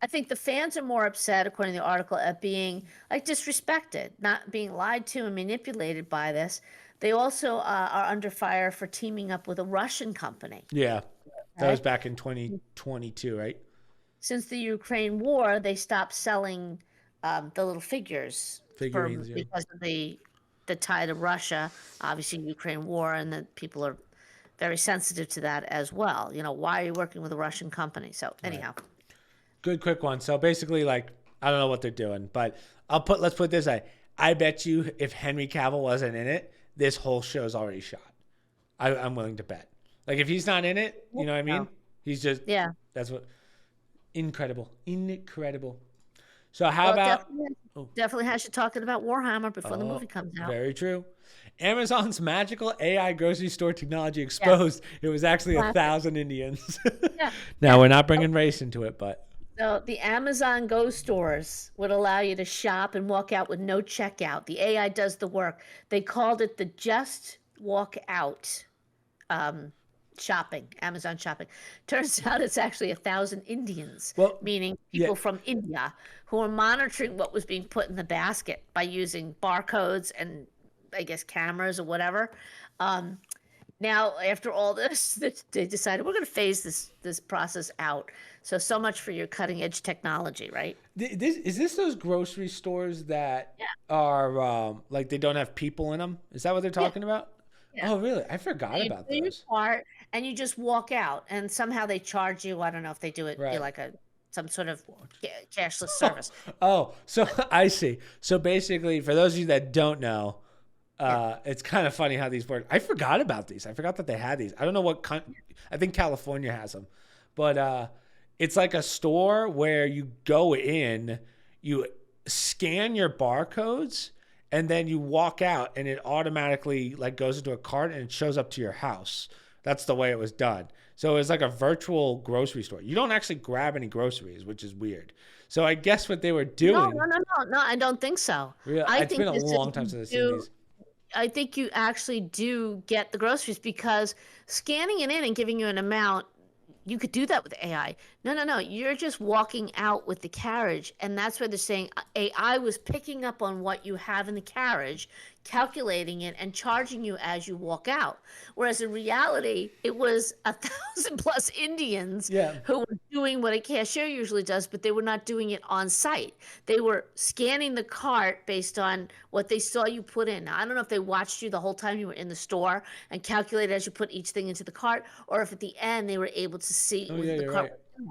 I think the fans are more upset, according to the article, at being like disrespected, not being lied to and manipulated by this. They also are under fire for teaming up with a Russian company. Yeah. That was back in 2022, right? Since the Ukraine war, they stopped selling the little figurines Figurines, because of the tie to Russia, obviously Ukraine war, and that people are very sensitive to that as well. You know, why are you working with a Russian company? So anyhow, Good quick one. So basically, like, I don't know what they're doing, but let's put it this way. I bet you if Henry Cavill wasn't in it, this whole show's already shot. I'm willing to bet. Like if he's not in it, you know what I mean? No. He's just Yeah. that's what incredible. Incredible. So how Well, it about definitely has you talking about Warhammer before the oh, movie comes out. very true. Amazon's magical AI grocery store technology Yeah. exposed. It was actually Yeah. 1,000 Indians. Yeah. Now we're not bringing race into it, but So the Amazon Go stores would allow you to shop and walk out with no checkout. The AI does the work. They called it the Just Walk Out shopping, Amazon shopping. Turns out it's actually 1,000 Indians, well, meaning yeah, people from India who are monitoring what was being put in the basket by using barcodes and I guess cameras or whatever. Um, Now, after all this, they decided we're going to phase this process out. So much for your cutting edge technology, right? Is this those grocery stores that Yeah, are like they don't have people in them? Is that what they're yeah, talking about? yeah. Oh, really? I forgot You about do your those. part, and you just walk out, and somehow they charge you. I don't know if they do it Right. like some sort of cashless service. Oh, so I see. So basically, for those of you that don't know, Yeah. it's kind of funny how these work. I forgot about these. I forgot that they had these. I don't know I think California has them, but it's like a store where you go in, you scan your barcodes, and then you walk out, and it automatically like goes into a cart and it shows up to your house. That's the way it was done. So it's like a virtual grocery store. You don't actually grab any groceries, which is weird. So I guess what they were No, doing. no, no, no, no. I don't think so. I It's been think a this is long time since I've seen do. these. I think you actually do get the groceries because scanning it in and giving you an amount, you could do that with AI. No, no, no. You're just walking out with the carriage. And that's where they're saying AI was picking up on what you have in the carriage, calculating it, and charging you as you walk out. Whereas in reality, it was 1,000 plus Indians Yeah. who were doing what a cashier usually does, but they were not doing it on site. They were scanning the cart based on what they saw you put in. Now, I don't know if they watched you the whole time you were in the store and calculated as you put each thing into the cart, or if at the end they were able to see Oh, with yeah, the you're cart. right.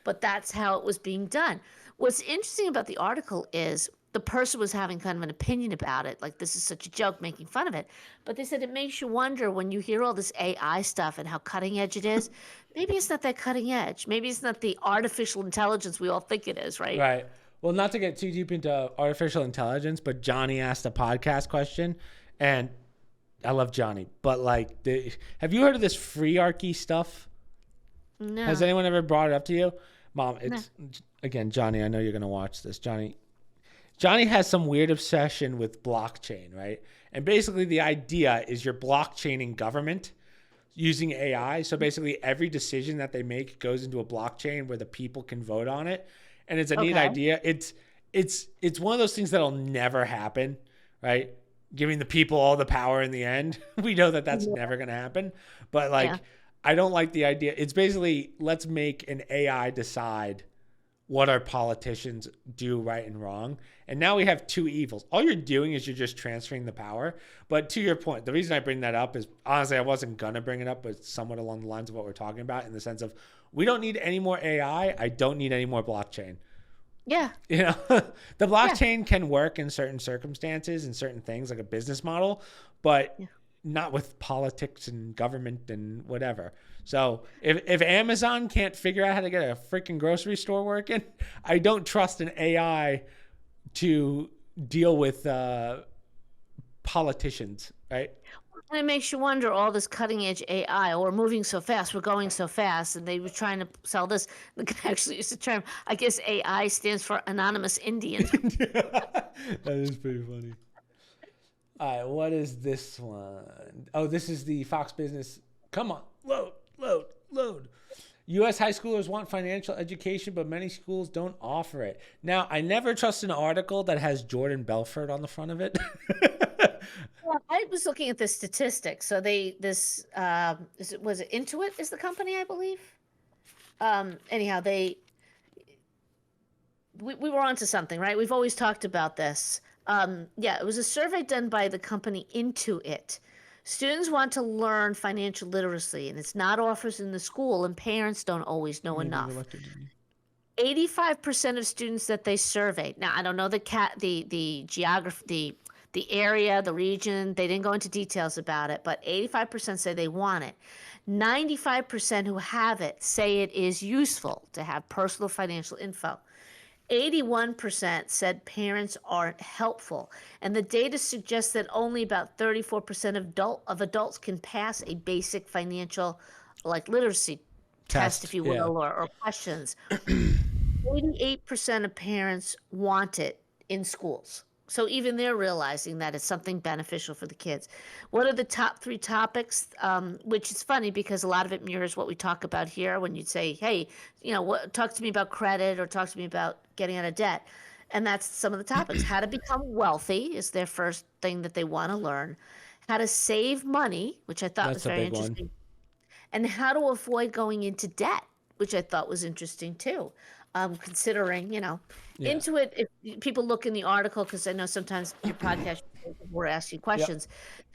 But that's how it was being done. What's interesting about the article is the person was having kind of an opinion about it, like this is such a joke, making fun of it. But they said it makes you wonder when you hear all this AI stuff and how cutting edge it is. Maybe it's not that cutting edge. Maybe it's not the artificial intelligence we all think it is, right? Right. Well, not to get too deep into artificial intelligence, but Johnny asked a podcast question, and I love Johnny. But like, have you heard of this freearchy stuff? Has No, anyone ever brought it up to you? Mom, no. it's again, Johnny, I know you're going to watch this. Johnny has some weird obsession with blockchain, right? And basically the idea is you're blockchaining government using AI. So basically every decision that they make goes into a blockchain where the people can vote on it. And it's a neat Okay. idea. It's one of those things that'll never happen, right? Giving the people all the power in the end. We know that that's never going to happen. But like Yeah. I don't like the idea. It's basically let's make an AI decide what our politicians do right and wrong. And now we have two evils. All you're doing is you're just transferring the power. But to your point, the reason I bring that up is honestly, I wasn't going to bring it up, but somewhat along the lines of what we're talking about in the sense of we don't need any more AI. I don't need any more blockchain. Yeah. You know, the blockchain can work in certain circumstances and certain things like a business model, but Yeah. not with politics and government and whatever. So if Amazon can't figure out how to get a freaking grocery store working, I don't trust an AI to deal with politicians, right? And it makes you wonder all this cutting edge AI, or moving so fast, we're going so fast, and they were trying to sell this. They could actually use the term, I guess AI stands for Anonymous Indian. That is pretty funny. All right, what is this one? Oh, this is the Fox Business. Come on, load. U.S. high schoolers want financial education, but many schools don't offer it. Now, I never trust an article that has Jordan Belfort on the front of it. Well, I was looking at the statistics. So was it Intuit is the company, I believe. Anyhow, we were onto something, right? We've always talked about this. Yeah, it was a survey done by the company Intuit. Students want to learn financial literacy, and it's not offered in the school, and parents don't always know enough. 85% of students that they surveyed. Now, I don't know the geography, the area, the region. They didn't go into details about it, but 85% say they want it. 95% who have it say it is useful to have personal financial info. 81% said parents aren't helpful, and the data suggests that only about 34% of adults can pass a basic financial, like literacy test, if you Yeah. will, or questions. 88% of parents want it in schools. So even they're realizing that it's something beneficial for the kids. What are the top 3 topics? Which is funny because a lot of it mirrors what we talk about here when you say, hey, talk to me about credit or talk to me about getting out of debt. And that's some of the topics. How to become wealthy is their first thing that they want to learn. How to save money, which I thought was That's a very big one. interesting. And how to avoid going into debt, which I thought was interesting too. Considering, Yeah. Intuit, if people look in the article, because I know sometimes your podcast, we're asking Yep. questions.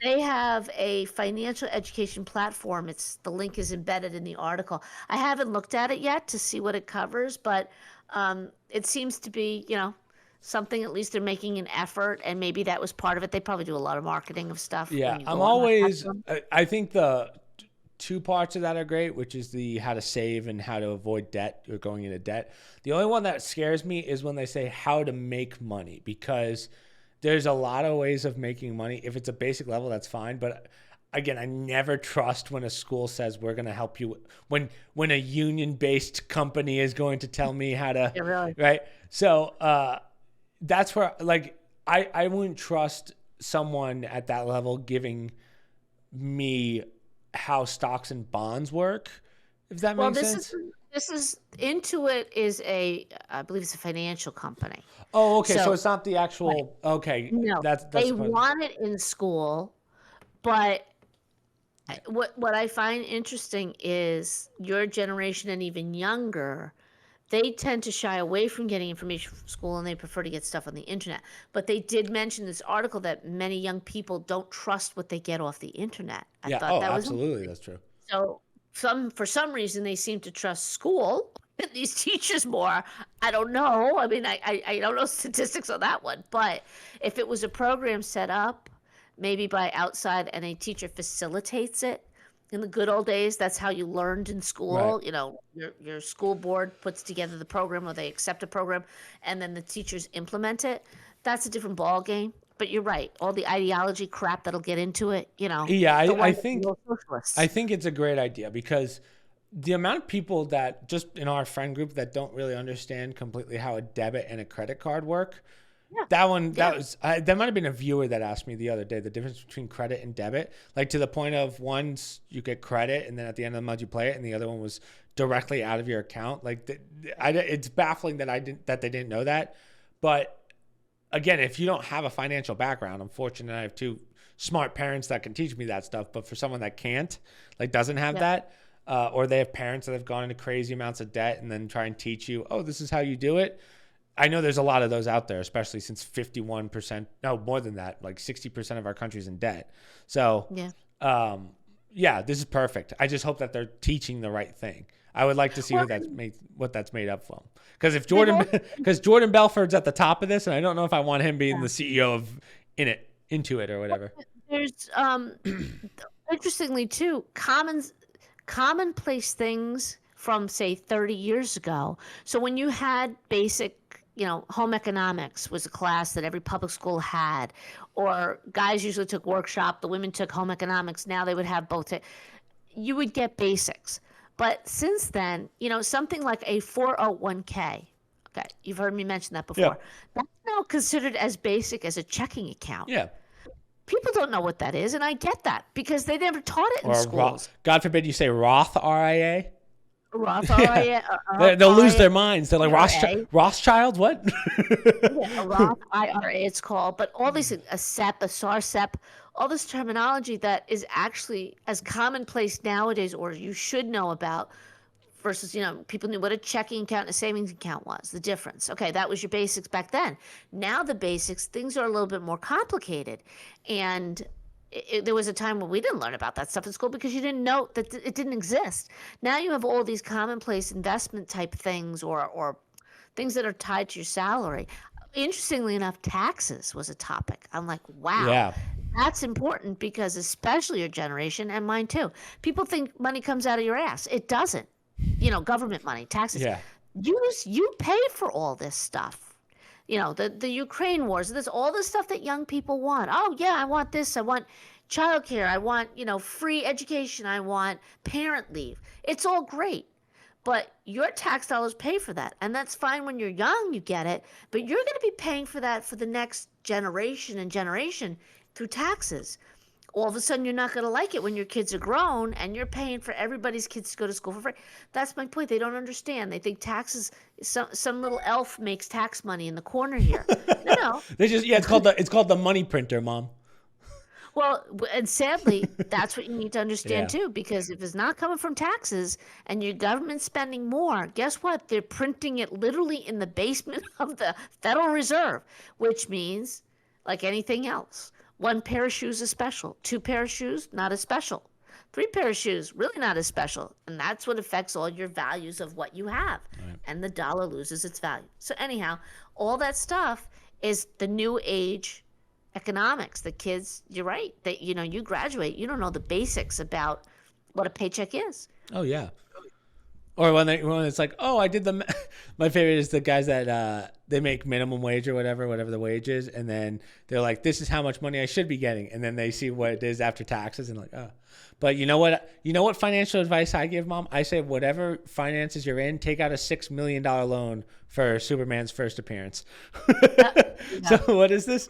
They have a financial education platform. The link is embedded in the article. I haven't looked at it yet to see what it covers, but it seems to be, something at least they're making an effort, and maybe that was part of it. They probably do a lot of marketing of stuff Yeah. when you I'm go on that always, platform. I think the 2 parts of that are great, which is the how to save and how to avoid debt or going into debt. The only one that scares me is when they say how to make money, because there's a lot of ways of making money. If it's a basic level, that's fine. But again, I never trust when a school says we're going to help you, when a union-based company is going to tell me how to, Yeah, really. right? So that's where, like, I wouldn't trust someone at that level giving me how stocks and bonds work, if that Well, makes sense. this is Intuit is I believe it's a financial company. Oh, okay. So So, it's not the right. actual. Okay, No, that's they the part. want it in school, but Yeah. what I find interesting is your generation and even younger, they tend to shy away from getting information from school and they prefer to get stuff on the internet. But they did mention in this article that many young people don't trust what they get off the internet. I Yeah. thought Oh, that was absolutely. That's true. so for some reason they seem to trust school and these teachers more. I don't know. I mean, I don't know statistics on that one, but if it was a program set up maybe by outside and a teacher facilitates it. In the good old days, that's how you learned in Right. school. Your school board puts together the program or they accept a program and then the teachers implement it. That's a different ball game. But you're right. All the ideology crap that'll get into it, Yeah. the I white think socialists. it's a great idea, because the amount of people that just in our friend group that don't really understand completely how a debit and a credit card work. Yeah. That one, Yeah. that might have been a viewer that asked me the other day the difference between credit and debit, like to the point of one's you get credit and then at the end of the month you play it, and the other one was directly out of your account. Like, it's baffling that they didn't know that. But again, if you don't have a financial background, I'm fortunate I have 2 smart parents that can teach me that stuff. But for someone that can't, like doesn't have Yeah. that, or they have parents that have gone into crazy amounts of debt and then try and teach you, oh, this is how you do it. I know there's a lot of those out there, especially since 51%, no, more than that, like 60% of our country's in debt. So, Yeah. yeah, this is perfect. I just hope that they're teaching the right thing. I would like to see Well, what that's made up from. Because if they've Jordan, also, because Jordan Belford's at the top of this, and I don't know if I want him being the CEO of into it or whatever. there's interestingly too commonplace things from say 30 years ago. So when you had basic, home economics was a class that every public school had, or guys usually took workshop, the women took home economics. Now they would have both. You would get basics. But since then, something like a 401k. Okay, you've heard me mention that Yeah, before. That's now considered as basic as a checking account. yeah. People don't know what that is, and I get that because they never taught it in Or schools. God forbid you say Roth RIA. Roth Yeah. IRA, They'll lose their minds. They're like IRA, Rothschild. What? yeah, a Roth IRA it's called, but all these, a SEP, a SARSEP, all this terminology that is actually as commonplace nowadays, or you should know about, versus, people knew what a checking account and a savings account was, the difference. Okay, that was your basics back then. Now the basics, things are a little bit more complicated. And there was a time when we didn't learn about that stuff in school because you didn't know that it didn't exist. Now you have all these commonplace investment type things or things that are tied to your salary. Interestingly enough, taxes was a topic. I'm like, wow, Yeah. that's important because especially your generation and mine too. People think money comes out of your ass. It doesn't. Government money, taxes. Yeah. You pay for all this stuff. The Ukraine wars, there's all the stuff that young people want. Oh yeah, I want this. I want childcare. I want, free education. I want parent leave. It's all great. But your tax dollars pay for that. And that's fine when you're young, you get it. But you're going to be paying for that for the next generation and generation through taxes. All of a sudden, you're not going to like it when your kids are grown and you're paying for everybody's kids to go to school for free. That's my point. They don't understand. They think taxes, some little elf makes tax money in the corner here. No. They just it's called the money printer, Mom. Well, and sadly, that's what you need to understand Yeah. too, because if it's not coming from taxes and your government's spending more, guess what? They're printing it literally in the basement of the Federal Reserve, which means, like anything else, one pair of shoes is special, two pair of shoes, not as special, three pair of shoes, really not as special. And that's what affects all your values of what you have. Right. And the dollar loses its value. So, anyhow, all that stuff is the new age economics. The kids, you're right, that you graduate, you don't know the basics about what a paycheck is. Oh yeah. Or when it's like, oh, I did my favorite is the guys that they make minimum wage or whatever the wage is, and then they're like, this is how much money I should be getting, and then they see what it is after taxes and like, oh. But you know what financial advice I give, Mom? I say whatever finances you're in, take out a $6 million loan for Superman's first appearance. So what is this?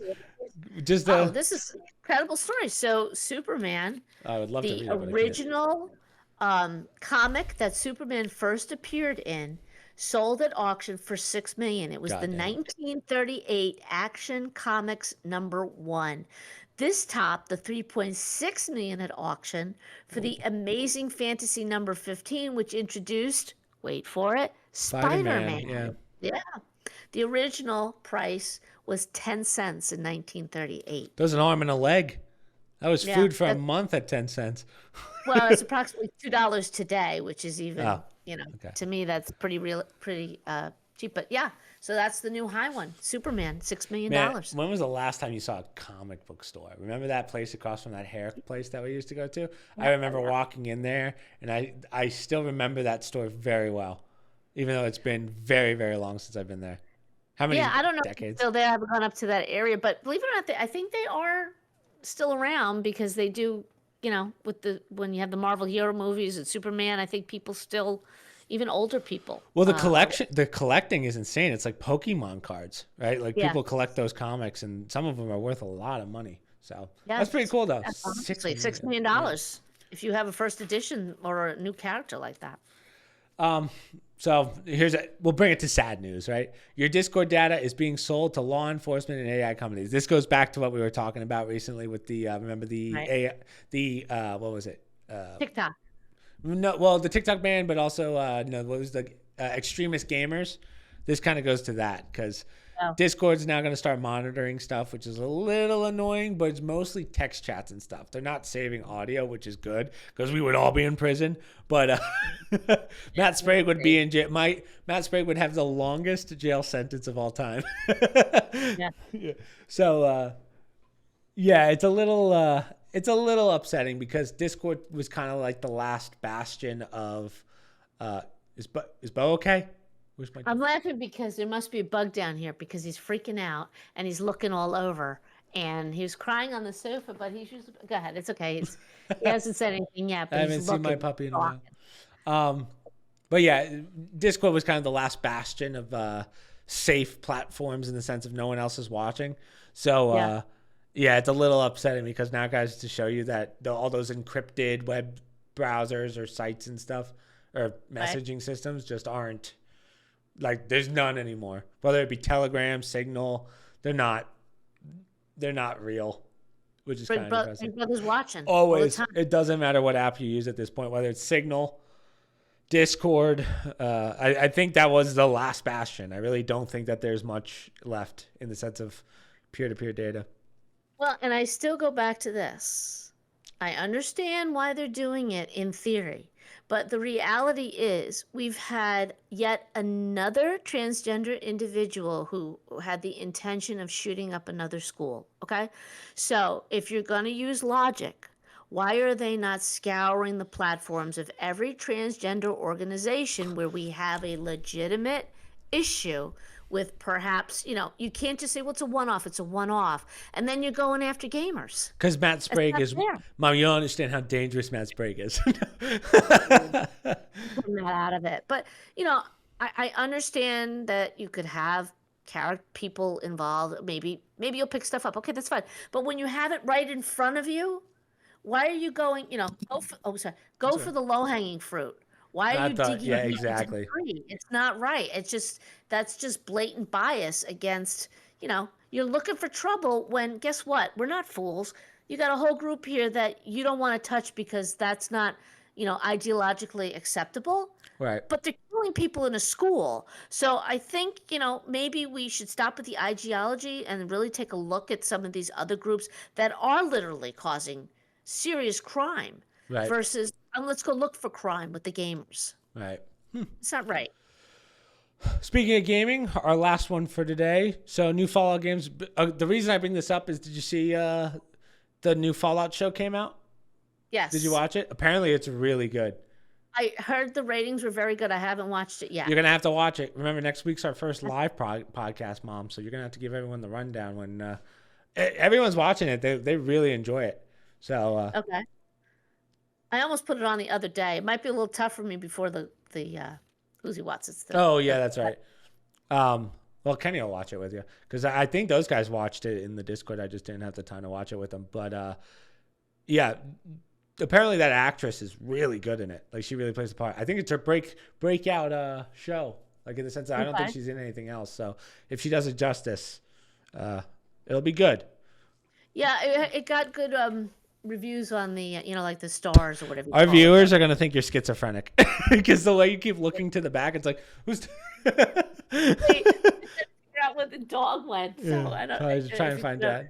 Just this is an incredible story. So Superman, I would love to the read it, but I can't. original comic that Superman first appeared in, sold at auction for $6 million. It was the Goddamn. 1938 Action Comics #1. This topped the 3.6 million at auction for the Amazing Fantasy #15, which introduced, wait for it, Spider-Man. Yeah. Yeah. The original price was 10 cents in 1938. There was an arm and a leg. That was Yeah, food for a month at 10 cents. Well, it's approximately $2 today, which is even, okay. to me, that's pretty cheap. But yeah, so that's the new high one. Superman, $6 million. Man, when was the last time you saw a comic book store? Remember that place across from that hair place that we used to go to? I remember walking in there, and I still remember that store very well, even though it's been very, very long since I've been there. How many I don't know decades? if still they haven't gone up to that area, but believe it or not, I think they are still around because they do, when you have the Marvel hero movies and Superman, I think people still, even older people. Well, the collecting is insane. It's like Pokemon cards, right? Like Yeah. people collect those comics, and some of them are worth a lot of money. So Yeah, that's pretty cool, though. honestly, $6 million if you have a first edition or a new character like that. So we'll bring it to sad news, right? Your Discord data is being sold to law enforcement and AI companies. This goes back to what we were talking about recently with the remember the Right. what was it? TikTok. No, well, the TikTok ban, but also what was the extremist gamers? This kind of goes to that because Discord's now going to start monitoring stuff, which is a little annoying, but it's mostly text chats and stuff. They're not saving audio, which is good because we would all be in prison. But Matt Sprague would be in jail. Matt Sprague would have the longest jail sentence of all time. Yeah. So it's a little upsetting because Discord was kind of like the last bastion of is Bo okay? I'm laughing because there must be a bug down here because he's freaking out and he's looking all over and he was crying on the sofa, but he's just, go ahead. It's okay. He hasn't said anything yet, but I haven't he's seen my looking, puppy in a while. But yeah, Discord was kind of the last bastion of safe platforms in the sense of no one else is watching. So it's a little upsetting because now, guys, to show you that all those encrypted web browsers or sites and stuff or messaging systems just aren't. Like, there's none anymore. Whether it be Telegram, Signal, they're not real, which is kind of depressing. Big brother's watching. Always. All the time. It doesn't matter what app you use at this point, whether it's Signal, Discord. I think that was the last bastion. I really don't think that there's much left in the sense of peer-to-peer data. Well, and I still go back to this. I understand why they're doing it in theory, But the reality is, we've had yet another transgender individual who had the intention of shooting up another school. Okay. So if you're going to use logic, why are they not scouring the platforms of every transgender organization where we have a legitimate issue with perhaps, you can't just say, well, it's a one off, it's a one off. And then you're going after gamers. Because Matt That's Sprague not is, fair. Mom, you don't understand how dangerous Matt Sprague is. Putting that out of it. But, I understand that you could have character people involved. Maybe you'll pick stuff up. Okay, that's fine. But when you have it right in front of you, why are you going, go for the low hanging fruit. Why are I you thought, digging yeah, deep into the exactly. tree? It's not right. That's just blatant bias against, you're looking for trouble when guess what? We're not fools. You got a whole group here that you don't want to touch because that's not, ideologically acceptable. Right. But they're killing people in a school. So I think, maybe we should stop with the ideology and really take a look at some of these other groups that are literally causing serious crime Right. versus let's go look for crime with the gamers. Right. It's not right. Speaking of gaming, our last one for today. So, new Fallout games. The reason I bring this up is, did you see the new Fallout show came out? Yes. Did you watch it? Apparently, it's really good. I heard the ratings were very good. I haven't watched it yet. You're gonna have to watch it. Remember, next week's our first live podcast, Mom. So you're gonna have to give everyone the rundown when everyone's watching it. They really enjoy it. So okay. I almost put it on the other day. It might be a little tough for me before the Who's He What's It's. Oh yeah, that's right. Well, Kenny will watch it with you because I think those guys watched it in the Discord. I just didn't have the time to watch it with them. But yeah, apparently that actress is really good in it. Like she really plays the part. I think it's her breakout show. Like in the sense that I don't think she's in anything else. So if she does it justice, it'll be good. Yeah, it got good reviews on the like the stars or whatever. Our viewers are gonna think you're schizophrenic because the way you keep looking to the back, it's like who's. Figure out where the dog went. So Yeah, I don't. I was trying to find Dad.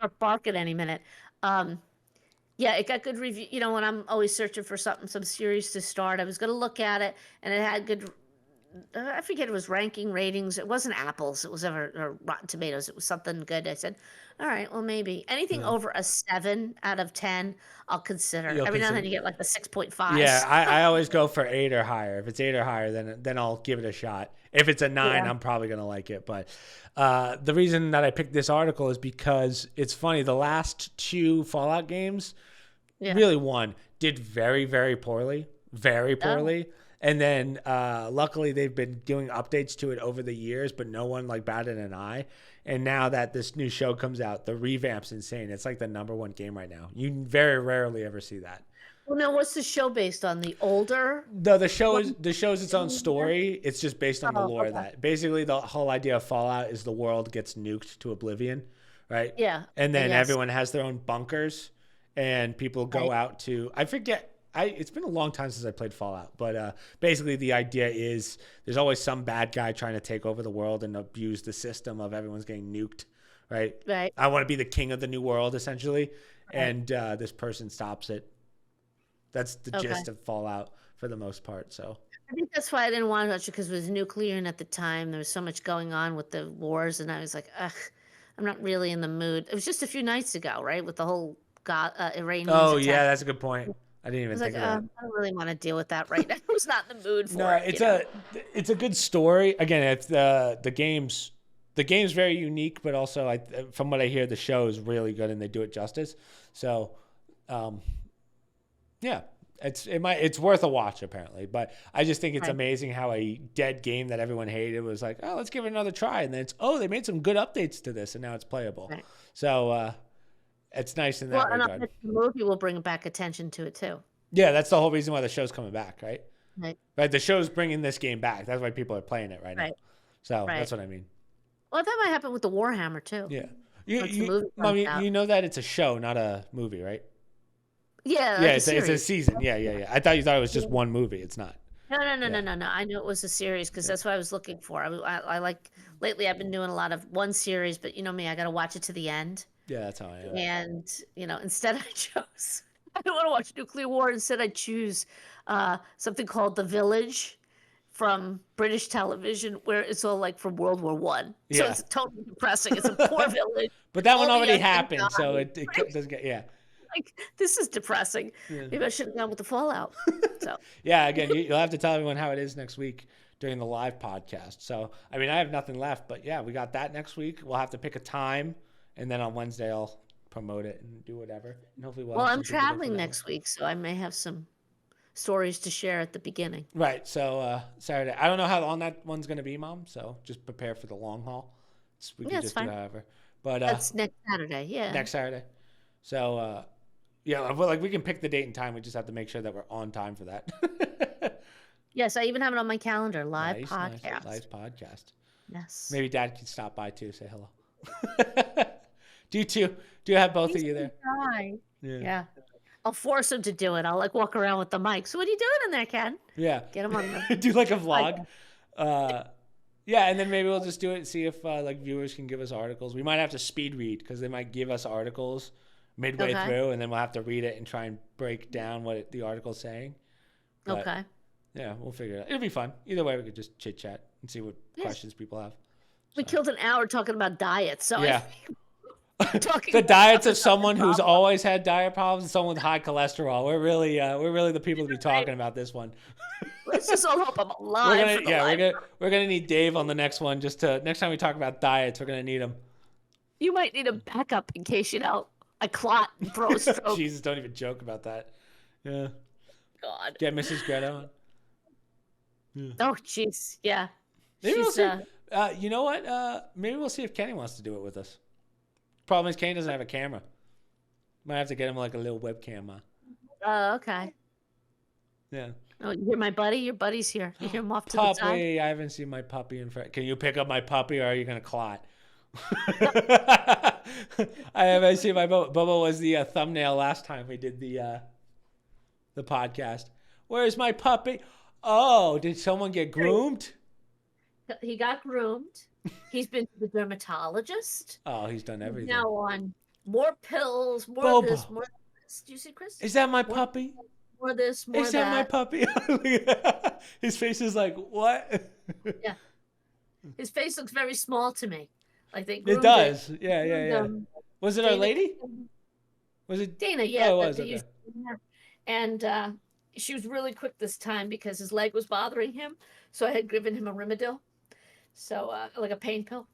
Or bark at any minute. Yeah, it got good review. When I'm always searching for some series to start, I was going to look at it, and it had good. I forget it was ranking ratings. It wasn't Apple's. It was ever or Rotten Tomatoes. It was something good. I said, all right, well maybe anything over a 7 out of 10, I'll consider. Every now and then you get like the 6.5. Yeah, I always go for 8 or higher. If it's 8 or higher, then I'll give it a shot. If it's a 9, I'm probably gonna like it. But the reason that I picked this article is because it's funny. The last 2 Fallout games, really one, did very, very poorly. Very poorly. And then luckily they've been doing updates to it over the years, but no one like batted an eye. And now that this new show comes out, the revamp's insane. It's like the #1 game right now. You very rarely ever see that. Well, now what's the show based on? The older? The show is its own story. It's just based on the lore that basically the whole idea of Fallout is the world gets nuked to oblivion, right? Yeah. And then everyone has their own bunkers, and people go out to I forget. It's been a long time since I played Fallout, but basically the idea is there's always some bad guy trying to take over the world and abuse the system of everyone's getting nuked, right? Right. I want to be the king of the new world, essentially, and this person stops it. That's the gist of Fallout for the most part. So I think that's why I didn't want to watch it because it was nuclear, and at the time there was so much going on with the wars, and I was like, ugh, I'm not really in the mood. It was just a few nights ago, right, with the whole Iranians. Oh attack. yeah, that's a good point. I didn't even think of that. I don't really want to deal with that right now. I was not in the mood for it. No, it's a good story. Again, it's the game's very unique, but also from what I hear, the show is really good and they do it justice. So, yeah, it's worth a watch apparently. But I just think it's amazing how a dead game that everyone hated was like, oh, let's give it another try, and then they made some good updates to this, and now it's playable. Right. So. It's nice in that regard. The movie will bring back attention to it too. Yeah, that's the whole reason why the show's coming back, right? Right. The show's bringing this game back. That's why people are playing it right now. So that's what I mean. Well, that might happen with the WarHammer too. Yeah. Mommy, you know that it's a show, not a movie, right? Yeah. Yeah, it's a season. Yeah. I thought you thought it was just one movie. It's not. No. I knew it was a series because that's what I was looking for. I like lately. I've been doing a lot of one series, but you know me, I got to watch it to the end. Yeah, that's how I am. And instead I chose I don't want to watch nuclear war. Instead, I choose something called The Village from British television, where it's all like from World War One. So Yeah. it's totally depressing. It's a poor village. But that one All the already young men happened, so die. it doesn't get, yeah. Like, this is depressing. Yeah. Maybe I should have gone with the Fallout. So Yeah, again, you'll have to tell everyone how it is next week during the live podcast. So, I mean, I have nothing left, but yeah, we got that next week. We'll have to pick a time, and then on Wednesday I'll promote it and do whatever. And hopefully we'll well, have I'm some people there for traveling that next week, so I may have some stories to share at the beginning. one. Right. So Saturday. I don't know how long that one's going to be, Mom. So just prepare for the long haul. We Yeah, can it's just fine. do however. But That's next Saturday. Yeah. next Saturday. So yeah, but like we can pick the date and time. We just have to make sure that we're on time for that. Yes, I even have it on my calendar. Live Nice, podcast. live podcast. Yes. Maybe Dad can stop by too. Say hello. Do you too? Do you have both He's of you there? shy. Yeah. I'll force him to do it. I'll like walk around with the mic. So what are you doing in there, Ken? Yeah. Get him on the Do like a vlog. Yeah, and then maybe we'll just do it and see if like viewers can give us articles. We might have to speed read because they might give us articles midway Okay. through, and then we'll have to read it and try and break down what the article's saying. But, Okay. Yeah, we'll figure it out. It'll be fun. Either way, we could just chit chat and see what Yes. questions people have. We killed an hour talking about diets. So Yeah. talking The about diets of other someone who's problems. always had diet problems and someone with high cholesterol. We're really the people to be talking about this one. Let's just all hope I'm We're alive. gonna for the yeah live. we're gonna need Dave on the next one. Just to next time we talk about diets, we're gonna need him. You might need a backup in case I clot and throw a stroke. Jesus, don't even joke about that. Yeah, God. get Mrs. Greta on. Oh, jeez. Yeah. Maybe we'll She's, see. You know what? Maybe we'll see if Kenny wants to do it with us. Problem is, Kenny doesn't have a camera. Might have to get him like a little webcam. okay. Yeah. Oh, you hear my buddy? Your buddy's here. You hear him off to the side? Puppy, I haven't seen my puppy in front. Can you pick up my puppy, or are you gonna clot? I haven't seen my Bubba. Bubba was the thumbnail last time we did the podcast. Where's my puppy? Oh, did someone get groomed? He got groomed. He's been to the dermatologist. Oh, he's done everything. Now on more pills, more Bobo. of this, more of this. Do you see Chris? Is that my puppy? More of this, more Is of that my that. puppy? His face is like, what? Yeah. His face looks very small to me. Like they groomed It does. it. Yeah, yeah, Groomed yeah. him. Was it Our Dana- Lady? Was it? Dana, yeah. Oh, it that was, they okay. used to do her. And she was really quick this time because his leg was bothering him. So I had given him a Rimadyl. So like a pain pill.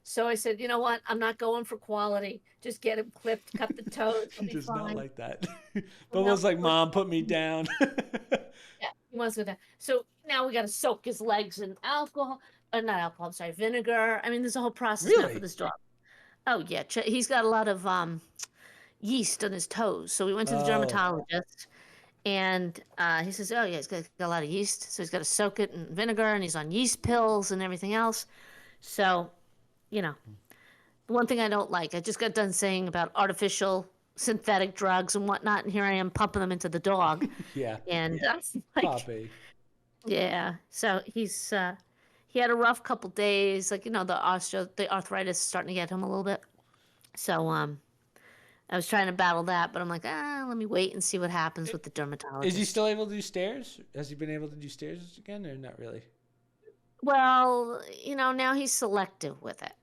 So I said, you know what? I'm not going for quality. Just get him clipped, cut the toes. He It'll be does not fine. like that. No. Bubba's like, Mom, put me down. Yeah, he wants to go down. So now we got to soak his legs in alcohol. Not alcohol, I'm sorry, vinegar. I mean, there's a whole process now Really? for this dog. Oh, yeah. He's got a lot of yeast on his toes. So we went to the Oh. dermatologist. And he says, oh, yeah, he's got a lot of yeast. So he's got to soak it in vinegar. And he's on yeast pills and everything else. So, you know, the one thing I don't like, I just got done saying about artificial synthetic drugs and whatnot. And here I am pumping them into the dog. Yeah. And that's like, Puppy. yeah. So he's he had a rough couple days, like the arthritis is starting to get him a little bit. So I was trying to battle that, but I'm like, let me wait and see what happens with the dermatologist. Is he still able to do stairs? Has he been able to do stairs again, or not really? Well, now he's selective with it.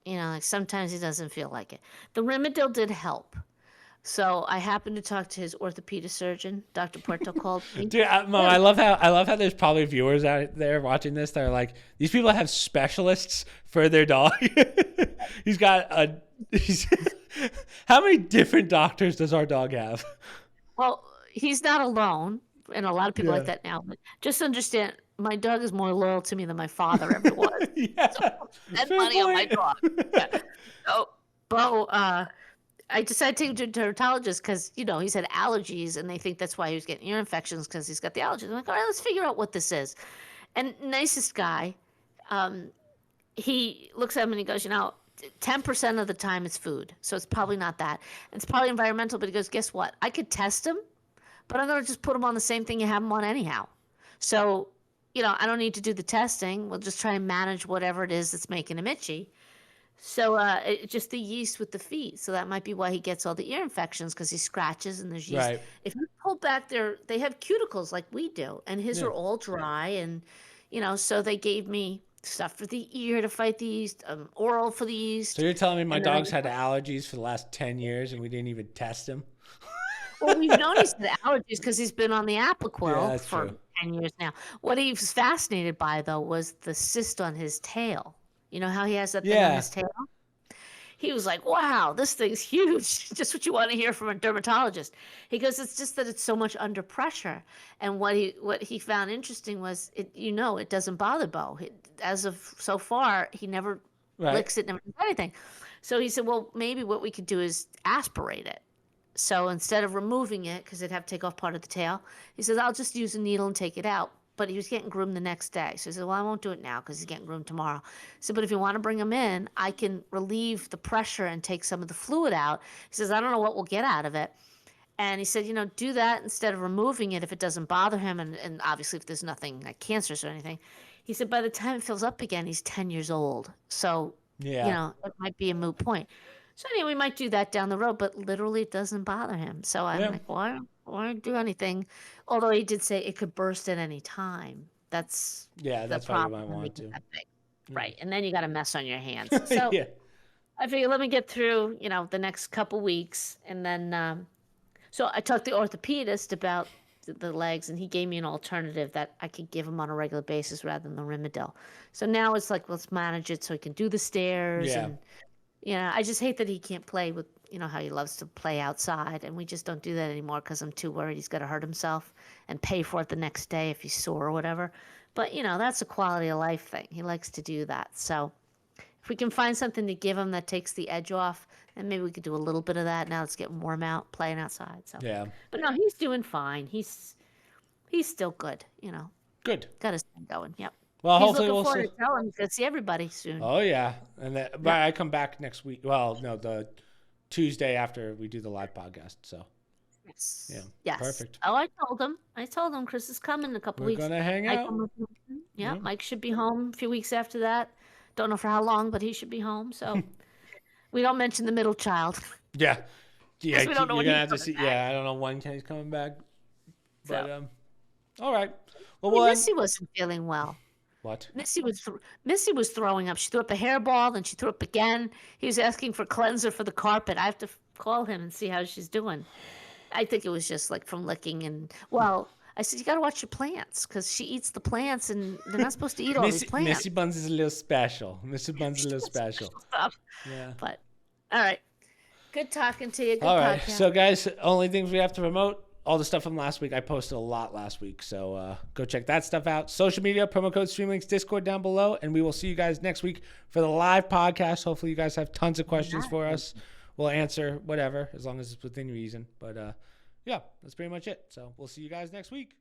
Like sometimes he doesn't feel like it. The Rimadyl did help. So I happened to talk to his orthopedic surgeon. Dr. Puerto called me. Dude, Mom, I love how there's probably viewers out there watching this that are like, these people have specialists for their dog. He's got how many different doctors does our dog have? Well, he's not alone, and a lot of people Yeah. like that now. But just understand, my dog is more loyal to me than my father ever was. Yeah. Spend Fair money on my point. dog. Yeah. So, Bo, I decided to take him to a dermatologist because he's had allergies, and they think that's why he was getting ear infections because he's got the allergies. I'm like, all right, let's figure out what this is. And nicest guy, he looks at him and he goes, 10% of the time it's food, so it's probably not that. It's probably environmental, but he goes, guess what? I could test him, but I'm gonna just put him on the same thing you have him on anyhow. So, I don't need to do the testing. We'll just try and manage whatever it is that's making him itchy. So just the yeast with the feet. So that might be why he gets all the ear infections because he scratches and there's yeast. Right. If you pull back they have cuticles like we do, and his Yeah. are all dry. And, so they gave me stuff for the ear to fight the yeast, oral for the yeast. So you're telling me my And then dog's had allergies for the last 10 years and we didn't even test him? well, we've known he's had allergies because he's been on the Yeah, Apoquel that's for true. 10 years now. What he was fascinated by, though, was the cyst on his tail. You know how he has that thing on Yeah. his tail? He was like, wow, this thing's huge. Just what you want to hear from a dermatologist. He goes, it's just that it's so much under pressure. And what he found interesting was, it doesn't bother Bo. As of so far, he never Right. licks it, never does anything. So he said, well, maybe what we could do is aspirate it. So instead of removing it, because it'd have to take off part of the tail, he says, I'll just use a needle and take it out. But he was getting groomed the next day. So he said, well, I won't do it now because he's getting groomed tomorrow. So, but if you want to bring him in, I can relieve the pressure and take some of the fluid out. He says, I don't know what we'll get out of it. And he said, do that instead of removing it if it doesn't bother him. And obviously if there's nothing like cancerous or anything. He said, by the time it fills up again, he's 10 years old. So, Yeah. it might be a moot point. So anyway, we might do that down the road, but literally it doesn't bother him. So I'm Yeah. like, why do anything? Although he did say it could burst at any time. That's Yeah, the that's why you problem might when want they to. get that big. Right. And then you got a mess on your hands. So Yeah. I figured let me get through, the next couple weeks. And then, so I talked to the orthopedist about the legs, and he gave me an alternative that I could give him on a regular basis rather than the Rimadyl. So now it's like, let's manage it so he can do the stairs. Yeah. And, I just hate that he can't play with, how he loves to play outside. And we just don't do that anymore because I'm too worried he's going to hurt himself and pay for it the next day if he's sore or whatever. But, that's a quality of life thing. He likes to do that. So if we can find something to give him that takes the edge off, then maybe we could do a little bit of that. Now it's getting warm out, playing outside. So, Yeah. but no, he's doing fine. He's still good. Good. Got his thing going. Yep. Well, He's hopefully looking we'll forward see. to telling he's gonna see everybody soon. Oh yeah, and but I come back next week. Well, no, the Tuesday after we do the live podcast. So Yes. yeah, Yes. perfect. Oh, I told him Chris is coming in a couple We're weeks. gonna hang Mike, out. yeah, Mike should be home a few weeks after that. Don't know for how long, but he should be home. So we don't mention the middle child. Yeah, yeah. we don't know You're when gonna he's have to coming see. back. Yeah, I don't know when Kenny's coming back. But So. all right. Well, Hey, we'll end. Missy wasn't feeling well. What? Missy was throwing up. She threw up a hairball, then she threw up again. He was asking for cleanser for the carpet. I have to call him and see how she's doing. I think it was just like from licking and I said you got to watch your plants because she eats the plants and they're not supposed to eat all these plants. Missy Buns is a little special. Missy Buns is a little special. Stuff. Yeah. But all right, good talking to you. Good All right. podcast. So guys, only things we have to promote. All the stuff from last week. I posted a lot last week, so go check that stuff out. Social media, promo code Streamlinks, Discord down below, and we will see you guys next week for the live podcast. Hopefully you guys have tons of questions for us. We'll answer whatever, as long as it's within reason. But yeah, that's pretty much it. So we'll see you guys next week.